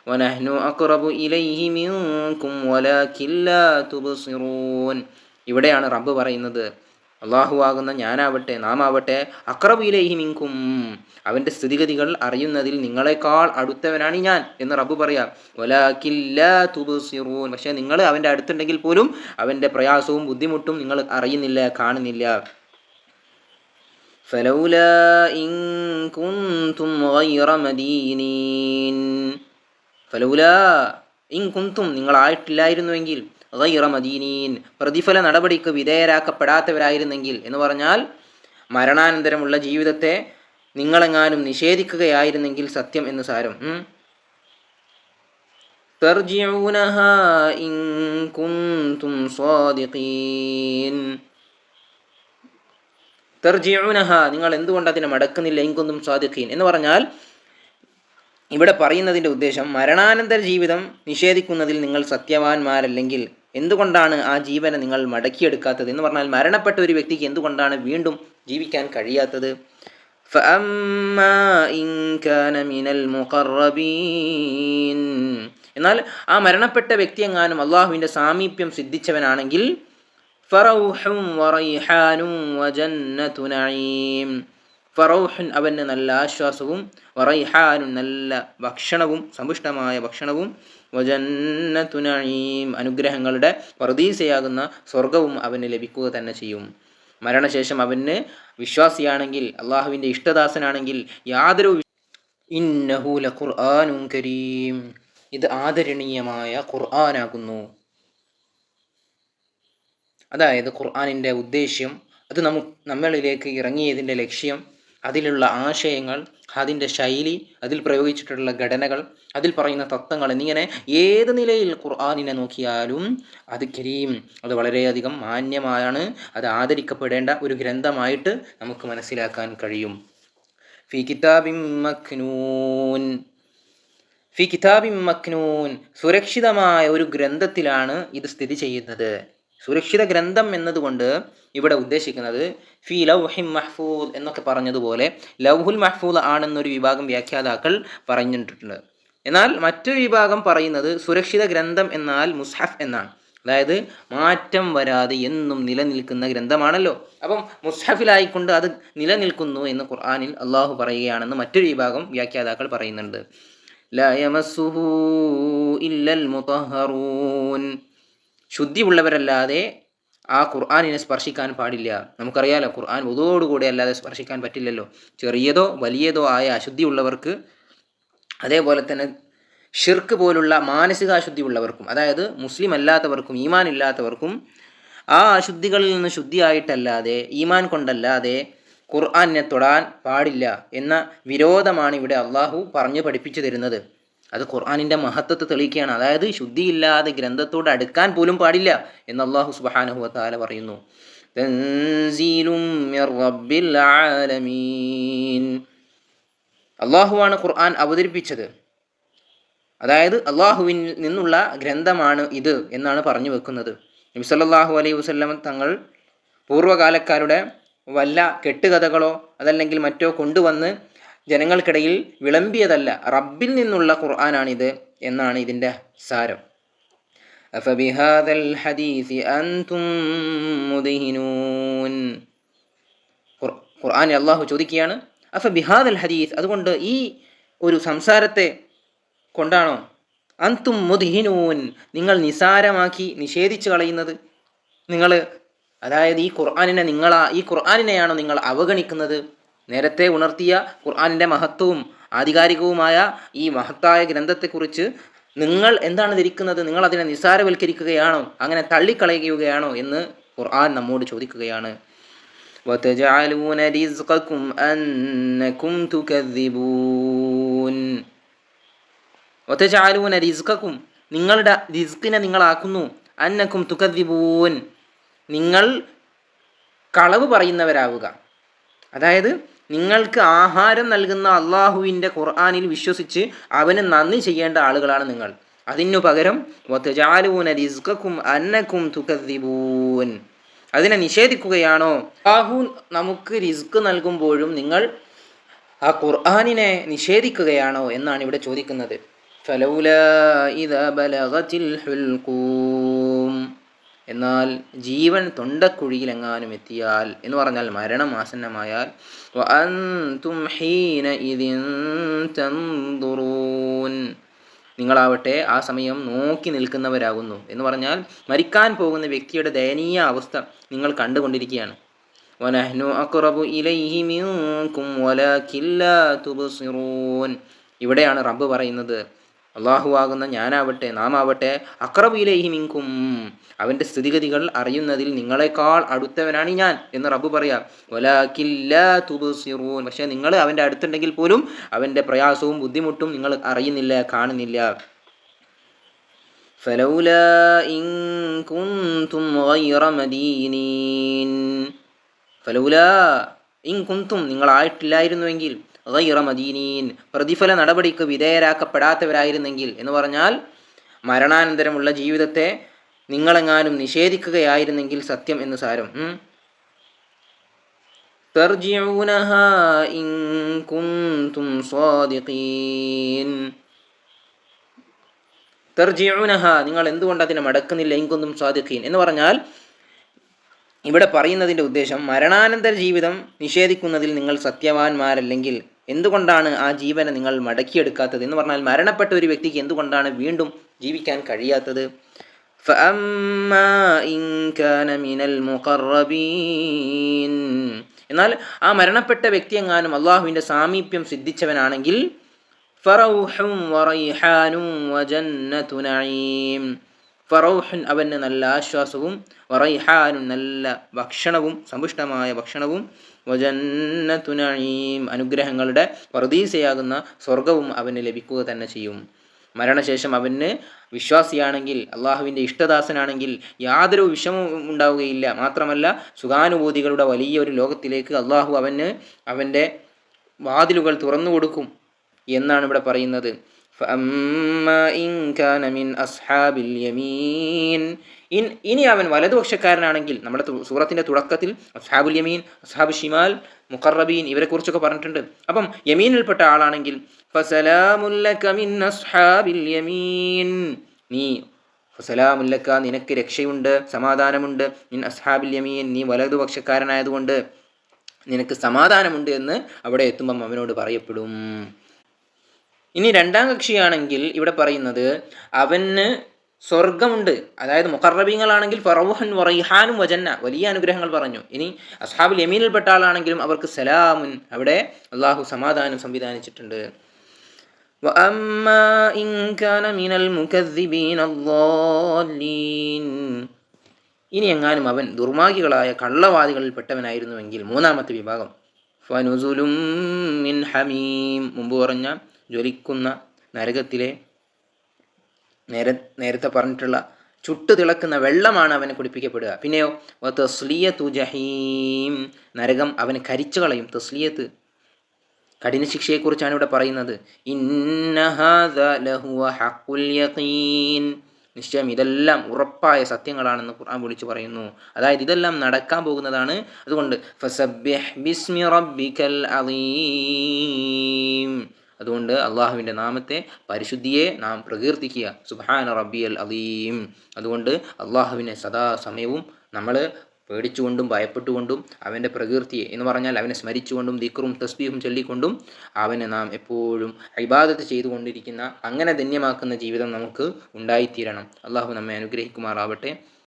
വനഹ്നു അഖ്റബു ഇലൈഹി മിൻകും വലാകിൻ ലാ തുബ്സിറൂൻ, ഇവിടെയാണ് റബ്ബ് പറയുന്നത് അള്ളാഹു ആകുന്ന ഞാനാവട്ടെ, നാം ആവട്ടെ, അഖ്റബു ഇലൈഹി മിൻകും, അവൻ്റെ സ്ഥിതിഗതികൾ അറിയുന്നതിൽ നിങ്ങളെക്കാൾ അടുത്തവനാണ് ഞാൻ എന്ന് റബ്ബ് പറയാം. വലാകിൻ ലാ തുബ്സിറൂൻ, പക്ഷേ നിങ്ങൾ അവൻ്റെ അടുത്തുണ്ടെങ്കിൽ പോലും അവൻ്റെ പ്രയാസവും ബുദ്ധിമുട്ടും നിങ്ങൾ അറിയുന്നില്ല, കാണുന്നില്ല. ഫലൗലാ ഇൻ കുൻതും ഗൈറ മദീനീൻ, ഫലൗലാ ഇൻ കുൻതും, നിങ്ങളായിട്ടില്ലായിരുന്നുവെങ്കിൽ, ഗൈറ മദീനീൻ, പ്രതിഫല നടപടിക്ക് വിധേയരാക്കപ്പെടാത്തവരായിരുന്നെങ്കിൽ എന്ന് പറഞ്ഞാൽ മരണാനന്തരമുള്ള ജീവിതത്തെ നിങ്ങളെങ്ങാനും നിഷേധിക്കുകയായിരുന്നെങ്കിൽ, സത്യം എന്ന് സാരം. തർജിഊനഹാ ഇൻ കുൻതും സ്വാദിഖീൻ, തർജിഊനഹ, നിങ്ങൾ എന്തുകൊണ്ട് അതിനെ മടക്കുന്നില്ല, ഇൻ കുൻതും സ്വാദിഖീൻ എന്ന് പറഞ്ഞാൽ ഇവിടെ പറയുന്നതിൻ്റെ ഉദ്ദേശം, മരണാനന്തര ജീവിതം നിഷേധിക്കുന്നതിൽ നിങ്ങൾ സത്യവാന്മാരല്ലെങ്കിൽ എന്തുകൊണ്ടാണ് ആ ജീവനെ നിങ്ങൾ മടക്കിയെടുക്കാത്തത് എന്ന് പറഞ്ഞാൽ, മരണപ്പെട്ട ഒരു വ്യക്തിക്ക് എന്തുകൊണ്ടാണ് വീണ്ടും ജീവിക്കാൻ കഴിയാത്തത്. ഫഅമ്മാ ഇൻ കാന മിനൽ മുഖറബീൻ, എന്നാൽ ആ മരണപ്പെട്ട വ്യക്തി എങ്ങാനും അള്ളാഹുവിൻ്റെ സാമീപ്യം സിദ്ധിച്ചവനാണെങ്കിൽ, ഫറൗഹും വറൈഹാനും വജന്നതു നഈം, ഫറൗഹുൻ, അവന് നല്ല ആശ്വാസവും, വറൈഹാനും, നല്ല ഭക്ഷണവും, സമ്പുഷ്ടമായ ഭക്ഷണവും, വജന്നതു നഈം, അനുഗ്രഹങ്ങളുടെ പറുദീസയാകുന്ന സ്വർഗവും അവന് ലഭിക്കുക തന്നെ ചെയ്യും. മരണശേഷം അവന് വിശ്വാസിയാണെങ്കിൽ, അള്ളാഹുവിൻ്റെ ഇഷ്ടദാസനാണെങ്കിൽ യാതൊരു, ഇന്നഹു ലഖുർആനുൻ കരീം, ഇത് ആദരണീയമായ ഖുർആനാകുന്നു. അതായത് ഖുർആനിൻ്റെ ഉദ്ദേശ്യം, അത് നമ്മളിലേക്ക് ഇറങ്ങിയതിൻ്റെ ലക്ഷ്യം, അതിലുള്ള ആശയങ്ങൾ, അതിൻ്റെ ശൈലി, അതിൽ പ്രയോഗിച്ചിട്ടുള്ള ഘടനകൾ, അതിൽ പറയുന്ന തത്വങ്ങൾ എന്നിങ്ങനെ ഏത് നിലയിൽ ഖുർആനിനെ നോക്കിയാലും അത് കരീം, അത് വളരെയധികം മാന്യമാണ്, അത് ആദരിക്കപ്പെടേണ്ട ഒരു ഗ്രന്ഥമായിട്ട് നമുക്ക് മനസ്സിലാക്കാൻ കഴിയും. ഫി കിതാബിൻ മക്നൂൻ, ഫി കിതാബിൻ മക്നൂൻ, സുരക്ഷിതമായ ഒരു ഗ്രന്ഥത്തിലാണ് ഇത് സ്ഥിതി ചെയ്യുന്നത്. സുരക്ഷിത ഗ്രന്ഥം എന്നതുകൊണ്ട് ഇവിടെ ഉദ്ദേശിക്കുന്നത് ഫി ലൗഹിൻ മഹ്ഫൂദ് എന്നൊക്കെ പറഞ്ഞതുപോലെ ലൗഹുൽ മഹ്ഫൂദ് ആണെന്നൊരു വിഭാഗം വ്യാഖ്യാതാക്കൾ പറഞ്ഞിട്ടുണ്ട്. എന്നാൽ മറ്റൊരു വിഭാഗം പറയുന്നത് സുരക്ഷിത ഗ്രന്ഥം എന്നാൽ മുസ്ഹഫ് എന്നാണ്. അതായത് മാറ്റം വരാതെ എന്നും നിലനിൽക്കുന്ന ഗ്രന്ഥമാണല്ലോ. അപ്പം മുസ്ഹഫിലായിക്കൊണ്ട് അത് നിലനിൽക്കുന്നു എന്ന് ഖുർആനിൽ അള്ളാഹു പറയുകയാണെന്ന് മറ്റൊരു വിഭാഗം വ്യാഖ്യാതാക്കൾ പറയുന്നുണ്ട്. ലാ യമസ്സുഹു ഇല്ലൽ മുതഹ്ഹറൂൻ, ശുദ്ധിയുള്ളവരല്ലാതെ ആ ഖുർആനിനെ സ്പർശിക്കാൻ പാടില്ല. നമുക്കറിയാലോ, ഖുർആൻ വുദൂഓടുകൂടി അല്ലാതെ സ്പർശിക്കാൻ പറ്റില്ലല്ലോ. ചെറിയതോ വലിയതോ ആയ അശുദ്ധിയുള്ളവർക്ക്, അതേപോലെ തന്നെ ഷിർക്ക് പോലുള്ള മാനസിക അശുദ്ധിയുള്ളവർക്കും, അതായത് മുസ്ലിം അല്ലാത്തവർക്കും ഈമാൻ ഇല്ലാത്തവർക്കും ആ അശുദ്ധികളിൽ നിന്ന് ശുദ്ധിയായിട്ടല്ലാതെ, ഈമാൻ കൊണ്ടല്ലാതെ ഖുർആനിനെ തൊടാൻ പാടില്ല എന്ന വിരോധമാണ് ഇവിടെ അള്ളാഹു പറഞ്ഞു പഠിപ്പിച്ചു തരുന്നത്. അത് ഖുർആനിൻ്റെ മഹത്വത്തെ തെളിയിക്കുകയാണ്. അതായത് ശുദ്ധിയില്ലാതെ ഗ്രന്ഥത്തോട് അടുക്കാൻ പോലും പാടില്ല എന്ന് അള്ളാഹു സുബ്ഹാനഹു വതആല പറയുന്നു. തൻസീലും മിർ റബ്ബിൽ ആലമീൻ, അള്ളാഹുവാണ് ഖുർആൻ അവതരിപ്പിച്ചത്, അതായത് അള്ളാഹുവിൽ നിന്നുള്ള ഗ്രന്ഥമാണ് ഇത് എന്നാണ് പറഞ്ഞു വെക്കുന്നത്. നബി സല്ലല്ലാഹു അലൈഹി വസല്ലം തങ്ങൾ പൂർവ്വകാലക്കാരുടെ വല്ല കെട്ടുകഥകളോ അതല്ലെങ്കിൽ മറ്റോ കൊണ്ടുവന്ന് ജനങ്ങൾക്കിടയിൽ വിളമ്പിയതല്ല, റബ്ബിൽ നിന്നുള്ള ഖുർആനാണിത് എന്നാണ് ഇതിൻ്റെ സാരം. അഫബിഹാദൽ ഹദീസി അൻതും മുദ്ഹിനൂൻ, ഖുർആനിൽ അള്ളാഹു ചോദിക്കുകയാണ്, അഫബിഹാദൽ ഹദീസ്, അതുകൊണ്ട് ഈ ഒരു സംസാരത്തെ കൊണ്ടാണോ, അൻതും മുദ്ഹിനൂൻ, നിങ്ങൾ നിസാരമാക്കി നിഷേധിച്ച് കളയുന്നത്, നിങ്ങൾ, അതായത് ഈ ഖുർആനിനെയാണോ നിങ്ങൾ അവഗണിക്കുന്നത്? നേരത്തെ ഉണർത്തിയ ഖുർആനിൻ്റെ മഹത്വവും ആധികാരികവുമായ ഈ മഹത്തായ ഗ്രന്ഥത്തെക്കുറിച്ച് നിങ്ങൾ എന്താണ് ധരിക്കുന്നത്? നിങ്ങൾ അതിനെ നിസ്സാരവൽക്കരിക്കുകയാണോ, അങ്ങനെ തള്ളിക്കളയുകയാണോ എന്ന് ഖുർആൻ നമ്മോട് ചോദിക്കുകയാണ്. വതജഅലൂന റിസ്ഖകും അന്നകും തുകദ്ദിബൂൻ, വതജഅലൂന റിസ്ഖകും, നിങ്ങളുടെ റിസ്കിനെ നിങ്ങളാക്കുന്നു, അന്നകും തുകദ്ദിബൂൻ, നിങ്ങൾ കളവ് പറയുന്നവരാവുക. അതായത് നിങ്ങൾക്ക് ആഹാരം നൽകുന്ന അള്ളാഹുവിൻ്റെ ഖുർആനിൽ വിശ്വസിച്ച് അവന് നന്ദി ചെയ്യേണ്ട ആളുകളാണ് നിങ്ങൾ. അതിനു പകരം വതജഅലൂന റിസ്ഖകും അന്നകും തുകദ്ദിബൂൻ, അതിനെ നിഷേധിക്കുകയാണോ? അല്ലാഹു നമുക്ക് റിസ്ക് നൽകുമ്പോഴും നിങ്ങൾ ആ ഖുർആനിനെ നിഷേധിക്കുകയാണോ എന്നാണ് ഇവിടെ ചോദിക്കുന്നത്. ഫലൗലാ ഇദാ ബലഗതിൽ ഹുൽഖൂം, എന്നാൽ ജീവൻ തൊണ്ടക്കുഴിയിലെങ്ങാനും എത്തിയാൽ എന്ന് പറഞ്ഞാൽ മരണം ആസന്നമായാൽ വഅൻതും ഹീനഇദിൻ തൻദുറൂൻ, നിങ്ങളാവട്ടെ ആ സമയം നോക്കി നിൽക്കുന്നവരാകുന്നു. എന്ന് പറഞ്ഞാൽ മരിക്കാൻ പോകുന്ന വ്യക്തിയുടെ ദയനീയ അവസ്ഥ നിങ്ങൾ കണ്ടുകൊണ്ടിരിക്കുകയാണ്. വനഹ്നു അഖ്റബു ഇലൈഹി മിൻകും വലാകിൻ ലാ തുബ്സിറൂൻ, ഇവിടെയാണ് റബ്ബ് പറയുന്നത്, അള്ളാഹു ആകുന്ന ഞാനാവട്ടെ, നാം ആവട്ടെ, അഖ്റബു ഇലൈഹി മിൻകും, അവൻ്റെ സ്ഥിതിഗതികൾ അറിയുന്നതിൽ നിങ്ങളെക്കാൾ അടുത്തവനാണ് ഞാൻ എന്ന് റബ്ബ് പറയാം. വലാകിൻ ലാ തുബ്സിറൂൻ, പക്ഷേ നിങ്ങൾ അവൻ്റെ അടുത്തുണ്ടെങ്കിൽ പോലും അവൻ്റെ പ്രയാസവും ബുദ്ധിമുട്ടും നിങ്ങൾ അറിയുന്നില്ല, കാണുന്നില്ല. ഫലൗലാ ഇൻ കുൻതും ഗൈറ മദീനീൻ, ഫലൗലാ ഇൻ കുൻതും, നിങ്ങളായിട്ടില്ലായിരുന്നുവെങ്കിൽ, ഗൈറ മദീനീൻ, പ്രതിഫല നടപടിക്ക് വിധേയരാക്കപ്പെടാത്തവരായിരുന്നെങ്കിൽ എന്ന് പറഞ്ഞാൽ മരണാനന്തരമുള്ള ജീവിതത്തെ നിങ്ങളെങ്ങാനും നിഷേധിക്കുകയായിരുന്നെങ്കിൽ സത്യം എന്ന് സാരം. തർജിഊനഹാ ഇൻ കുൻതും സ്വാദിഖീൻ, തർജിഊനഹാ, നിങ്ങൾ എന്തുകൊണ്ട് അതിനെ മടക്കുന്നില്ല, ഇൻ കുൻതും സ്വാദിഖീൻ എന്ന് പറഞ്ഞാൽ ഇവിടെ പറയുന്നതിൻ്റെ ഉദ്ദേശം മരണാനന്തര ജീവിതം നിഷേധിക്കുന്നതിൽ നിങ്ങൾ സത്യവാന്മാരല്ലെങ്കിൽ എന്തുകൊണ്ടാണ് ആ ജീവനെ നിങ്ങൾ മടക്കിയെടുക്കാത്തത് എന്ന് പറഞ്ഞാൽ മരണപ്പെട്ട ഒരു വ്യക്തിക്ക് എന്തുകൊണ്ടാണ് വീണ്ടും ജീവിക്കാൻ കഴിയാത്തത്. ഫഅമ്മാ ഇൻ കാന മിനൽ മുഖറബീൻ, എന്നാൽ ആ മരണപ്പെട്ട വ്യക്തി എങ്ങാനും അള്ളാഹുവിൻ്റെ സാമീപ്യം സിദ്ധിച്ചവനാണെങ്കിൽ ഫറൗഹും വറൈഹാനും വജന്നതു നഈം, ഫറൗഹുൻ അവന് നല്ല ആശ്വാസവും, വറൈഹാനും നല്ല ഭക്ഷണവും, സമ്പുഷ്ടമായ ഭക്ഷണവും, വജന്നതു നഈം അനുഗ്രഹങ്ങളുടെ പറുദീസയാകുന്ന സ്വർഗവും അവന് ലഭിക്കുക തന്നെ ചെയ്യും. മരണശേഷം അവന് വിശ്വാസിയാണെങ്കിൽ, അള്ളാഹുവിൻ്റെ ഇഷ്ടദാസനാണെങ്കിൽ യാതൊരു വിഷമവും ഉണ്ടാവുകയില്ല. മാത്രമല്ല സുഖാനുഭൂതികളുടെ വലിയൊരു ലോകത്തിലേക്ക് അള്ളാഹു അവൻ്റെ വാതിലുകൾ തുറന്നു കൊടുക്കും എന്നാണ് ഇവിടെ പറയുന്നത്. فأما إن كان من أصحاب اليمين, ഇനി അവൻ വലതുപക്ഷക്കാരനാണെങ്കിൽ, നമ്മുടെ സൂറത്തിൻ്റെ തുടക്കത്തിൽ അസ്ഹാബുൽ യമീൻ, അസ്ഹാബു ഷിമാൽ, മുഖറബീൻ ഇവരെക്കുറിച്ചൊക്കെ പറഞ്ഞിട്ടുണ്ട്. അപ്പം യമീനിൽപ്പെട്ട ആളാണെങ്കിൽ ഫസലാമുൽ ലക മിൻ അസ്ഹാബിൽ യമീൻ, നീ ഫസലാമുൽ ലക, നിനക്ക് രക്ഷയുണ്ട്, സമാധാനമുണ്ട്, മിൻ അസ്ഹാബിൽ യമീൻ, നീ വലതുപക്ഷക്കാരനായതുകൊണ്ട് നിനക്ക് സമാധാനമുണ്ട് എന്ന് അവിടെ എത്തുമ്പം അവനോട് പറയപ്പെടും. ഇനി രണ്ടാം കക്ഷിയാണെങ്കിൽ ഇവിടെ പറയുന്നത് അവന് സ്വർഗമുണ്ട്, അതായത് മുഖറബീങ്ങളാണെങ്കിൽ ഫറൗഹൻ വറൈഹാനും വജന്ന, വലിയ അനുഗ്രഹങ്ങൾ പറഞ്ഞു. ഇനി അസ്ഹാബുൽ യമീനിൽപ്പെട്ട ആളാണെങ്കിലും അവർക്ക് സലാമുൻ, അവിടെ അള്ളാഹു സമാധാനം സംവിധാനിച്ചിട്ടുണ്ട്. വഅമ്മാ ഇൻ കാന മിനൽ മുകദ്ദിബീന അദ്ദാല്ലീൻ, ഇനി എങ്ങാനും അവൻ ദുർമാർഗികളായ കള്ളവാദികളിൽ പെട്ടവനായിരുന്നുവെങ്കിൽ, മൂന്നാമത്തെ വിഭാഗം, ഫനുസുലും മിൻ ഹമീം, മുമ്പ് പറഞ്ഞ ജ്വലിക്കുന്ന നരകത്തിലെ നേരത്തെ പറഞ്ഞിട്ടുള്ള ചുട്ടു തിളക്കുന്ന വെള്ളമാണ് അവനെ കുടിപ്പിക്കപ്പെടുക. പിന്നെയോ തസ്ലിയത്തു ജഹീം, നരകം അവനെ കരിച്ചു കളയും. തസ്ലിയത്ത് കഠിന ശിക്ഷയെക്കുറിച്ചാണ് ഇവിടെ പറയുന്നത്. ഇന്ന ഹാദാ ലഹുവ ഹഖുൽ യഖീൻ, നിശ്ചയം ഇതെല്ലാം ഉറപ്പായ സത്യങ്ങളാണെന്ന് ഖുർആൻ വിളിച്ചു പറയുന്നു. അതായത് ഇതെല്ലാം നടക്കാൻ പോകുന്നതാണ്. അതുകൊണ്ട് ഫസബ്ബിഹ് ബിസ്മി റബ്ബിക്കൽ അളീം, അതുകൊണ്ട് അള്ളാഹുവിൻ്റെ നാമത്തെ, പരിശുദ്ധിയെ നാം പ്രകീർത്തിക്കുക. സുബ്ഹാന റബ്ബിയൽ അലീം, അതുകൊണ്ട് അള്ളാഹുവിനെ സദാസമയവും നമ്മൾ പേടിച്ചുകൊണ്ടും ഭയപ്പെട്ടുകൊണ്ടും അവൻ്റെ പ്രകീർത്തിയെ എന്ന് പറഞ്ഞാൽ അവനെ സ്മരിച്ചുകൊണ്ടും ദിക്റും തസ്ബീഹും ചൊല്ലിക്കൊണ്ടും അവനെ നാം എപ്പോഴും ഇബാദത്ത് ചെയ്തുകൊണ്ടിരിക്കുന്ന, അങ്ങനെ ധന്യമാക്കുന്ന ജീവിതം നമുക്ക് ഉണ്ടായിത്തീരണം. അള്ളാഹു നമ്മെ അനുഗ്രഹിക്കുമാറാവട്ടെ.